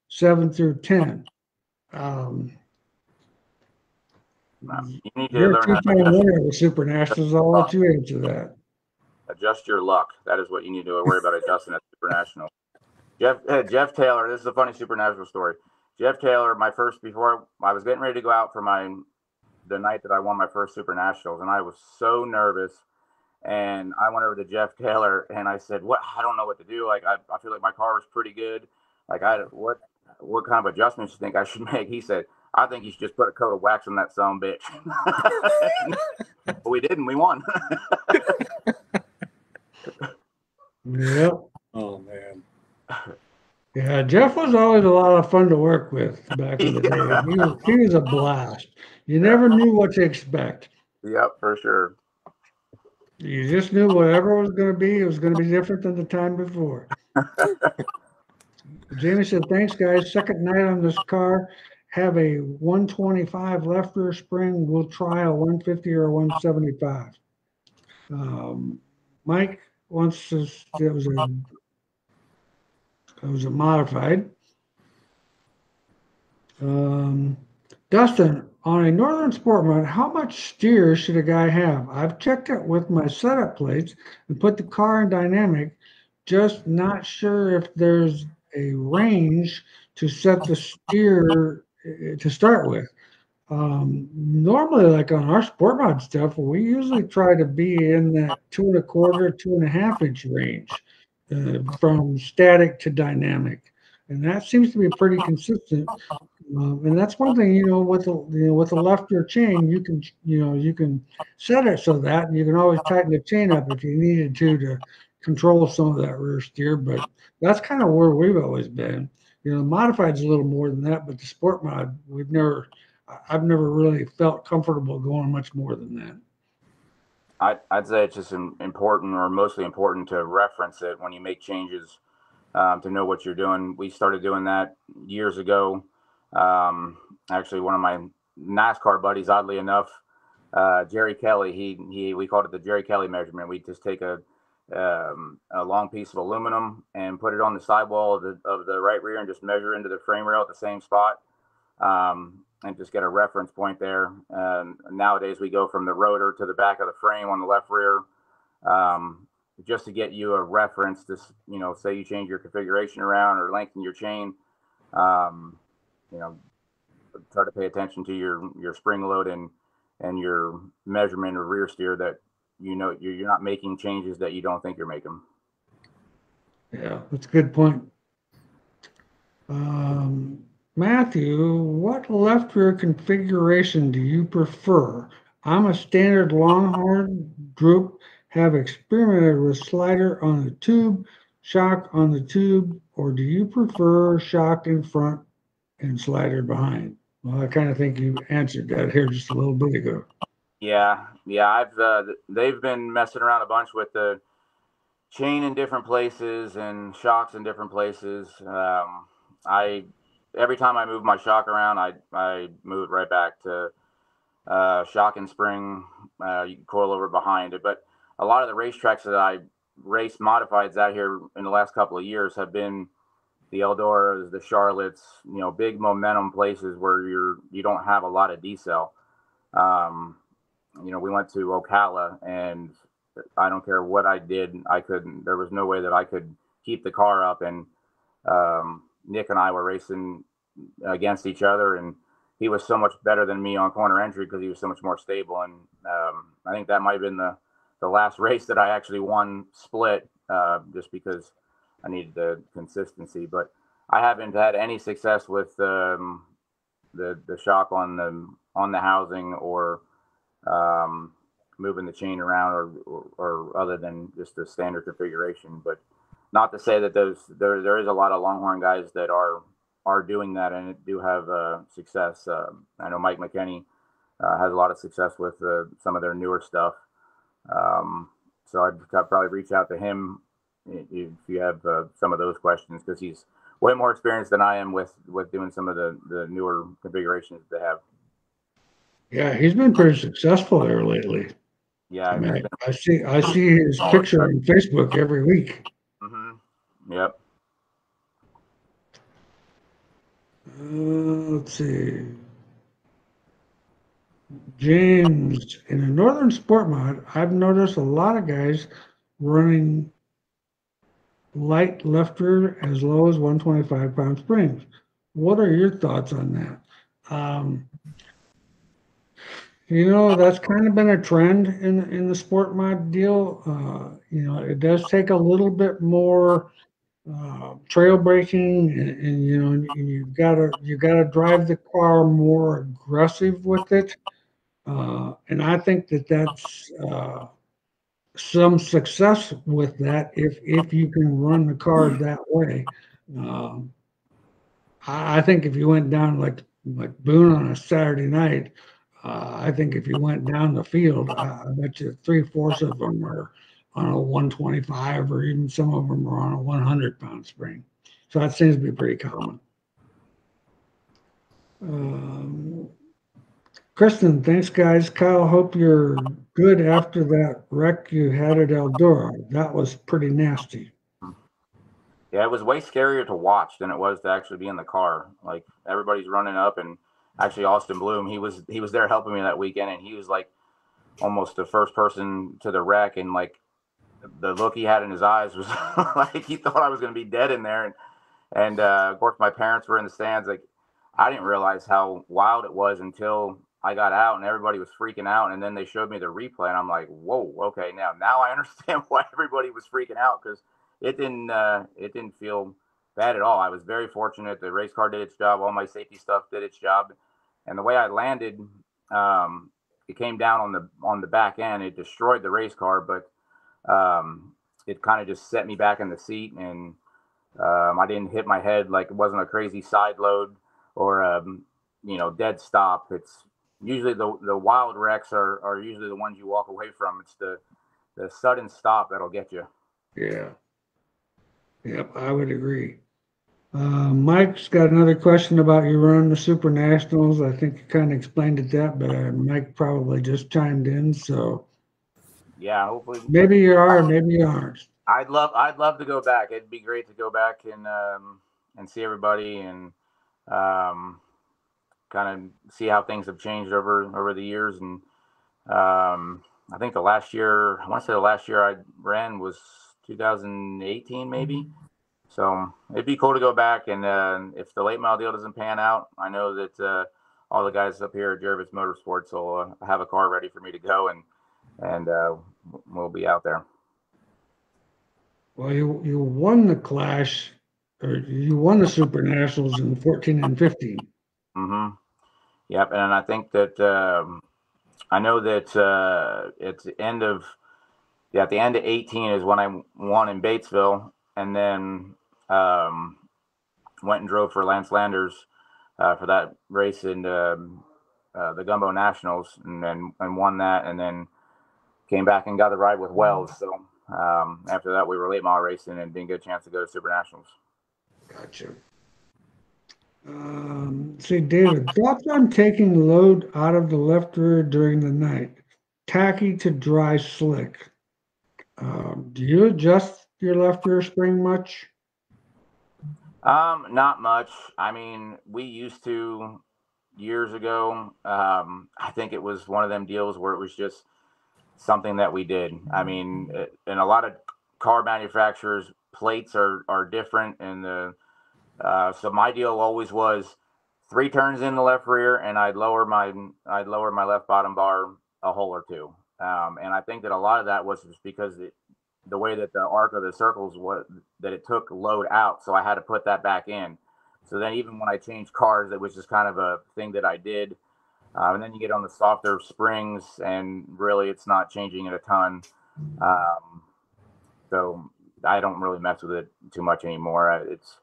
7 through 10? You need to You're a learn how to two-time winner of the Super Nationals. I'll let you answer that. adjust your luck. That is what you need to worry about adjusting at Super National. Jeff Taylor, this is a funny Super National story. Jeff Taylor, before I was getting ready to go out for the night that I won my first Super Nationals, and I was so nervous. And I went over to Jeff Taylor and I said, "What? I don't know what to do. Like, I feel like my car was pretty good. Like, what kind of adjustments you think I should make?" He said, "I think you should just put a coat of wax on that son of a bitch." But we didn't. We won. Yep. Oh, man. Yeah, Jeff was always a lot of fun to work with back in the day. He was a blast. You never knew what to expect. Yep, for sure. You just knew whatever it was going to be, it was going to be different than the time before. Jamie said, "Thanks, guys. Second night on this car. Have a 125 left rear spring. We'll try a 150 or a 175." Mike wants to, it was a modified. Dustin, on a Northern Sport Mod, how much steer should a guy have? I've checked it with my setup plates and put the car in dynamic, just not sure if there's a range to set the steer to start with. Normally, like on our Sport Mod stuff, we usually try to be in that 2.25, 2.5 inch range from static to dynamic. And that seems to be pretty consistent. And that's one thing, with the left rear chain, you can set it so that, and you can always tighten the chain up if you needed to control some of that rear steer. But that's kind of where we've always been. Modified's a little more than that, but the Sport Mod, I've never really felt comfortable going much more than that. I'd say it's just important, or mostly important, to reference it when you make changes, to know what you're doing. We started doing that years ago. Actually, one of my NASCAR buddies, oddly enough, Jerry Kelly, we called it the Jerry Kelly measurement. We just take a long piece of aluminum and put it on the sidewall of the right rear and just measure into the frame rail at the same spot, and just get a reference point there. Nowadays, we go from the rotor to the back of the frame on the left rear, just to get you a reference to, say you change your configuration around or lengthen your chain. Try to pay attention to your spring load and your measurement of rear steer, that you're not making changes that you don't think you're making. Yeah, that's a good point. Matthew, what left rear configuration do you prefer? I'm a standard Longhorn group, have experimented with slider on the tube, shock on the tube, or do you prefer shock in front and slider behind? Well, I kind of think you answered that here just a little bit ago. Yeah. They've been messing around a bunch with the chain in different places and shocks in different places. Every time I move my shock around, I move it right back to shock and spring. You can coil over behind it, but a lot of the racetracks that I race modifieds out here in the last couple of years have been the Eldoras, the Charlottes, big momentum places where you don't have a lot of decel. We went to Ocala, and I don't care what I did, there was no way that I could keep the car up. And Nick and I were racing against each other, and he was so much better than me on corner entry because he was so much more stable. And I think that might have been the last race that I actually won split, just because I needed the consistency. But I haven't had any success with the shock on the housing, or moving the chain around, or other than just the standard configuration. But not to say that there is a lot of Longhorn guys that are doing that and do have success. I know Mike McKinney has a lot of success with some of their newer stuff. So I'd probably reach out to him if you have some of those questions, because he's way more experienced than I am with doing some of the newer configurations they have. Yeah, he's been pretty successful there lately. Yeah, I mean, I see his picture on Facebook every week. Mm-hmm. Yep. Let's see. James, in a Northern Sport Mod, I've noticed a lot of guys running light left rear as low as 125-pound springs. What are your thoughts on that? That's kind of been a trend in the Sport Mod deal. It does take a little bit more trail braking, and you've got to drive the car more aggressive with it. And I think that's some success with that if you can run the car that way. I think if you went down like Boone on a Saturday night, I think if you went down the field, I bet you 3/4 of them are on a 125, or even some of them are on a 100-pound spring. So that seems to be pretty common. Kristen, thanks, guys. Kyle, hope you're good after that wreck you had at Eldora. That was pretty nasty. Yeah, it was way scarier to watch than it was to actually be in the car. Like, everybody's running up, and actually Austin Bloom, he was there helping me that weekend, and he was like almost the first person to the wreck, and like the look he had in his eyes was like he thought I was going to be dead in there. And of course my parents were in the stands. Like, I didn't realize how wild it was until I got out, and everybody was freaking out. And then they showed me the replay, and I'm like, whoa, okay, now I understand why everybody was freaking out, because it didn't feel bad at all. I was very fortunate. The race car did its job. All my safety stuff did its job. And the way I landed, it came down on the back end. It destroyed the race car, but it kind of just set me back in the seat, and I didn't hit my head. Like, it wasn't a crazy side load or dead stop. It's usually the wild wrecks are usually the ones you walk away from. It's the sudden stop that'll get you. Yeah. Yep, I would agree. Mike's got another question about you running the Super Nationals. I think you kind of explained it but Mike probably just chimed in. So yeah, hopefully maybe you are, maybe you aren't. I'd love to go back. It'd be great to go back and see everybody, and kind of see how things have changed over the years. And I think the last year I ran was 2018 maybe. So it'd be cool to go back, and if the late model deal doesn't pan out, I know that all the guys up here at Jervis Motorsports will have a car ready for me to go, and we'll be out there. Well, you won the Clash, or you won the Super Nationals in 14 and 15. Mm-hmm. Yep, and I think that I know that at the end of 18 is when I won in Batesville, and then went and drove for Lance Landers for that race in the Gumbo Nationals, and won that, and then came back and got the ride with Wells. So after that, we were late model racing and didn't get a chance to go to Super Nationals. Gotcha. See, David, thoughts on taking load out of the left rear during the night? Tacky to dry slick. Do you adjust your left rear spring much? Not much. I mean, we used to years ago. I think it was one of them deals where it was just something that we did. I mean, and a lot of car manufacturers plates are different, and the so my deal always was 3 turns in the left rear, and I'd lower my left bottom bar a hole or two. And I think that a lot of that was just because the way that the arc of the circles was that it took load out, so I had to put that back in. So then even when I changed cars, it was just kind of a thing that I did. And then you get on the softer springs, and really it's not changing it a ton. So I don't really mess with it too much anymore. It's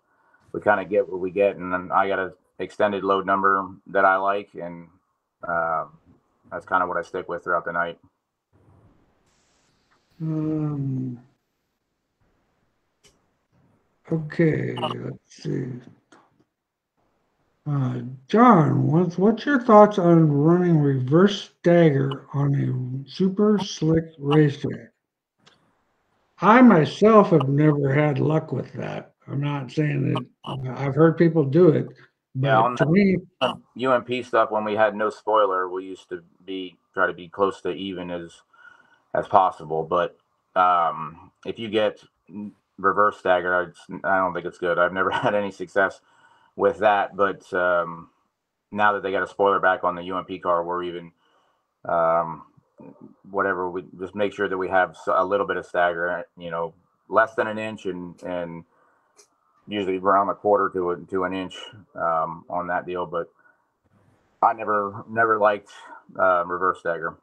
we kind of get what we get, and then I got a extended load number that I like, and that's kind of what I stick with throughout the night. Okay, let's see. John, what's your thoughts on running reverse stagger on a super slick racetrack? I myself have never had luck with that. I'm not saying that I've heard people do it, Yeah, but on to me, UMP stuff, when we had no spoiler, we used to try to be close to even as possible. But if you get reverse stagger, I don't think it's good. I've never had any success with that. But now that they got a spoiler back on the UMP car, we're even um, whatever. We just make sure that we have a little bit of stagger. Less than an inch, and usually around a quarter to an inch on that deal. But I never liked reverse stagger.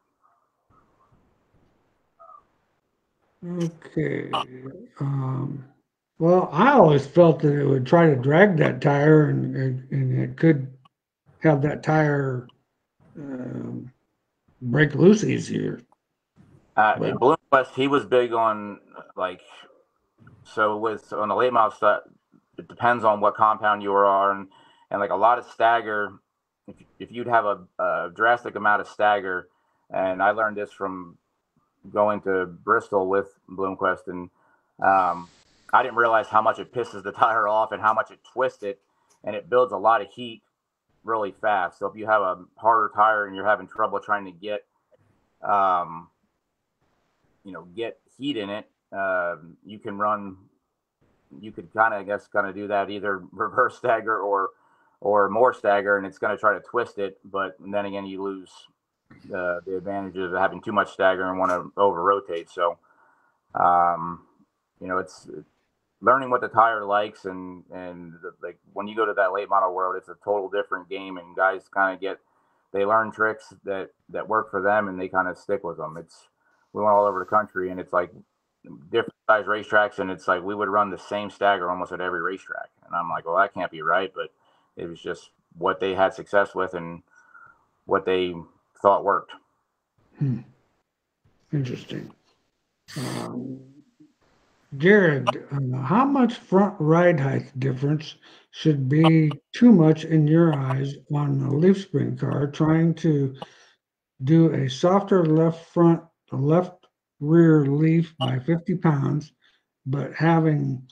okay. Well, I always felt that it would try to drag that tire, and it could have that tire um, break loose easier. But Bloomquist, he was big on on the late model stuff. It depends on what compound you are on, and like a lot of stagger. If you'd have a drastic amount of stagger, and I learned this from going to Bristol with Bloomquist, and I didn't realize how much it pisses the tire off and how much it twists it, and it builds a lot of heat really fast. So if you have a harder tire and you're having trouble trying to get get heat in it, you could kind of do that, either reverse stagger or more stagger, and it's going to try to twist it. But then again, you lose the advantages of having too much stagger and want to over rotate. So it's learning what the tire likes, and like when you go to that late model world, it's a total different game, and guys kind of they learn tricks that work for them, and they kind of stick with them. We went all over the country, and it's like different size racetracks, and it's like we would run the same stagger almost at every racetrack, and I'm like, well, that can't be right. But it was just what they had success with and what they thought worked. Interesting. Jared, how much front ride height difference should be too much in your eyes on a leaf spring car trying to do a softer left rear leaf by 50 pounds, but having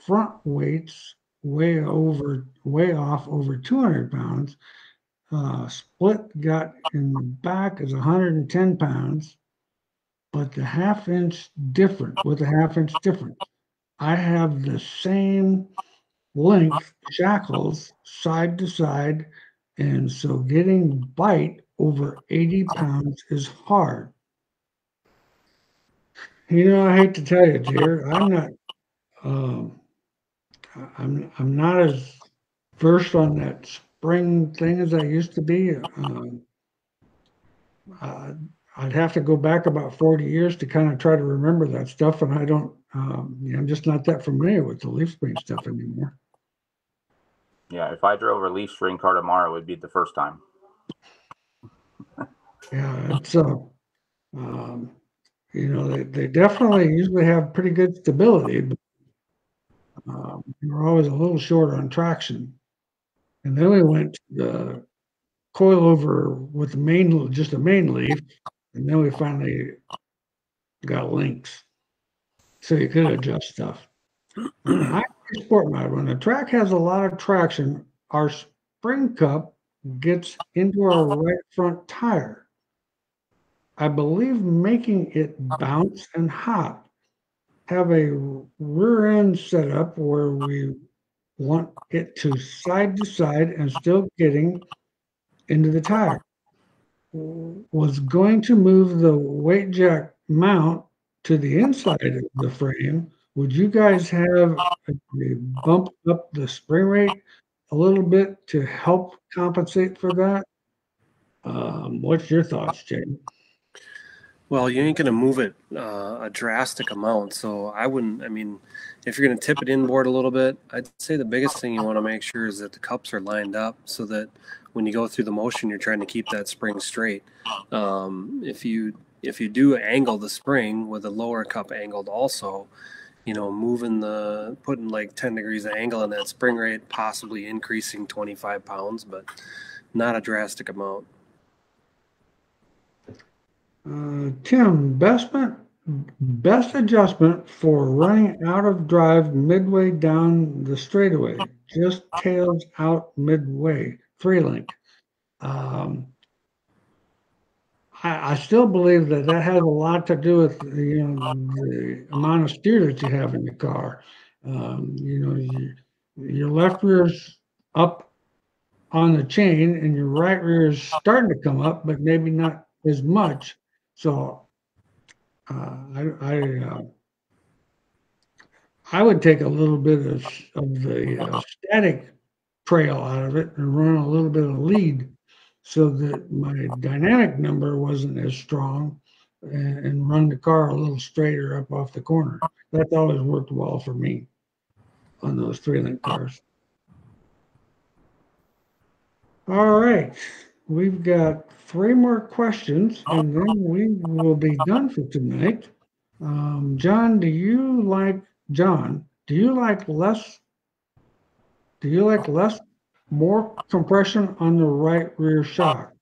front weights way off over 200 pounds? Split gut in the back is 110 pounds, but the half inch different with a half inch difference. I have the same length shackles side to side, and so getting bite over 80 pounds is hard. I hate to tell you, dear, um, I'm not as versed on that spring thing as I used to be. I'd have to go back about 40 years to kind of try to remember that stuff, and I don't. I'm just not that familiar with the leaf spring stuff anymore. Yeah, if I drove a leaf spring car tomorrow, it would be the first time. Yeah, it's they definitely usually have pretty good stability, but we're always a little short on traction. And then we went to the coilover with just a main leaf, and then we finally got links, so you could adjust stuff. I sport mod, when the track has a lot of traction, our spring cup gets into our right front tire. I believe making it bounce and hop. Have a rear end setup where we want it to side and still getting into the tire. Was going to move the weight jack mount to the inside of the frame. Would you guys have a bump up the spring rate a little bit to help compensate for that? What's your thoughts, Jay? Well, you ain't going to move it a drastic amount. So I wouldn't, I mean, if you're going to tip it inboard a little bit, I'd say the biggest thing you want to make sure is that the cups are lined up so that when you go through the motion, you're trying to keep that spring straight. If you do angle the spring with a lower cup angled also, putting like 10 degrees of angle in that spring rate, possibly increasing 25 pounds, but not a drastic amount. Tim, best adjustment for running out of drive midway down the straightaway, just tails out midway, 3-link. I still believe that has a lot to do with the amount of steer that you have in the car. Your left rear's up on the chain, and your right rear is starting to come up, but maybe not as much. So I would take a little bit of the static trail out of it and run a little bit of lead so that my dynamic number wasn't as strong and run the car a little straighter up off the corner. That's always worked well for me on those 3-link cars. All right. We've got 3 more questions and then we will be done for tonight. John, do you like more compression on the right rear shock?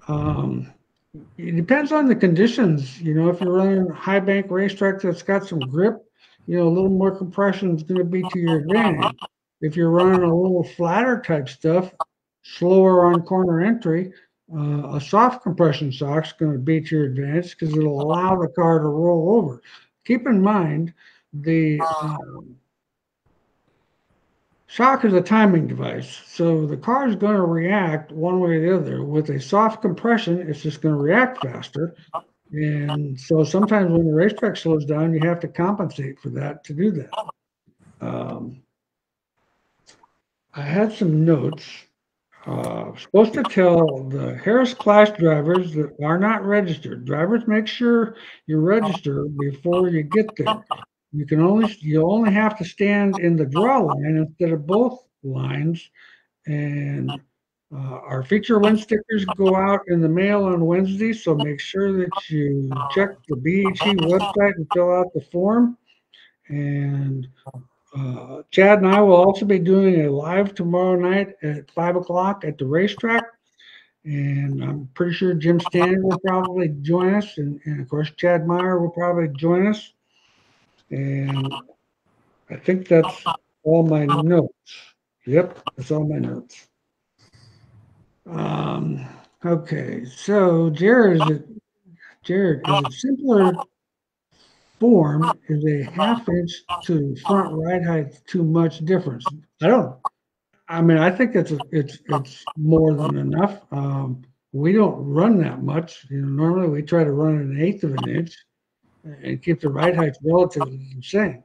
It depends on the conditions. If you're running a high bank racetrack that's got some grip, a little more compression is going to be to your advantage. If you're running a little flatter type stuff, slower on corner entry, a soft compression shock is going to be to your advantage because it'll allow the car to roll over. Keep in mind, the shock is a timing device, so the car is going to react one way or the other. With a soft compression, it's just going to react faster. And so sometimes when the racetrack slows down, you have to compensate for that to do that. I had some notes. Supposed to tell the Harris class drivers that are not registered. Drivers, make sure you register before you get there. You only have to stand in the draw line instead of both lines. And our feature win stickers go out in the mail on Wednesday, so make sure that you check the BHE website and fill out the form. And Chad and I will also be doing a live tomorrow night at 5 o'clock at the racetrack. And I'm pretty sure Jim Stanley will probably join us. And of course, Chad Meyer will probably join us. And I think that's all my notes. Yep, that's all my notes. Okay, so Jared, is it simpler form? Is a ½ inch to front ride height too much difference? I think it's more than enough. We don't run that much. Normally we try to run 1/8 of an inch and keep the ride height relatively the same.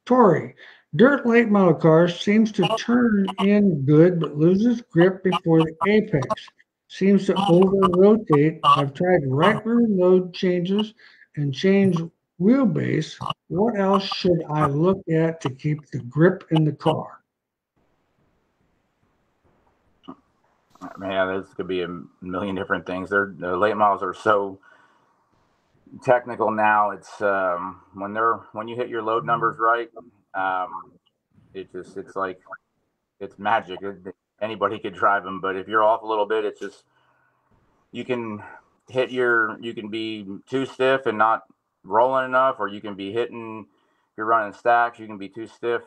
Tory, dirt late model car seems to turn in good but loses grip before the apex. Seems to over rotate. I've tried right rear load changes and change wheelbase. What else should I look at to keep the grip in the car? Man, this could be a million different things. The late models are so technical now. It's when you hit your load numbers right, it's like it's magic. Anybody could drive them, but if you're off a little bit, it's just you can be too stiff and not rolling enough, or you can be hitting you're running stacks, you can be too stiff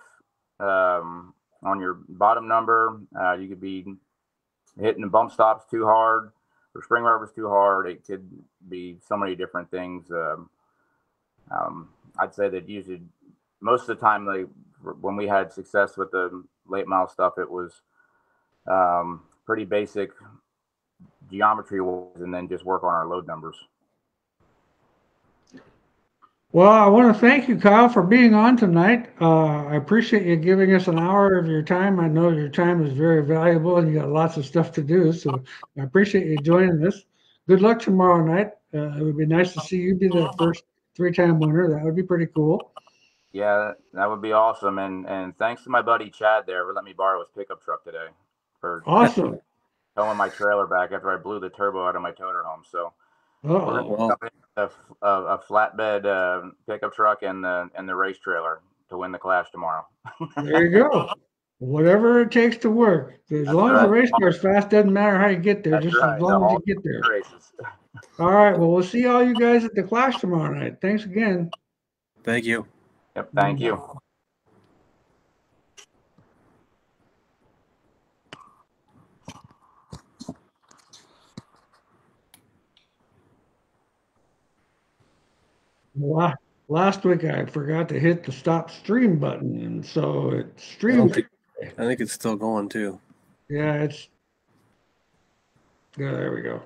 on your bottom number. You could be hitting the bump stops too hard, or spring rubbers too hard. It could be so many different things. I'd say that usually most of the time, when we had success with the late model stuff, it was pretty basic geometry wise, and then just work on our load numbers. Well, I want to thank you, Kyle, for being on tonight. I appreciate you giving us an hour of your time. I know your time is very valuable and you got lots of stuff to do. So I appreciate you joining us. Good luck tomorrow night. It would be nice to see you be the first 3-time winner. That would be pretty cool. Yeah, that would be awesome. And thanks to my buddy Chad there for letting me borrow his pickup truck today. For awesome. Towing my trailer back after I blew the turbo out of my toter home. So well, a flatbed pickup truck and the race trailer to win the clash tomorrow. There you go. Whatever it takes to work. As long as the race car's fast, doesn't matter how you get there, just as long as you get there. Races. All right. Well, we'll see all you guys at the clash tomorrow night. Thanks again. thank you. Yep, thank you. Last week I forgot to hit the stop stream button, and so it streamed. I think it's still going too. Yeah, there we go.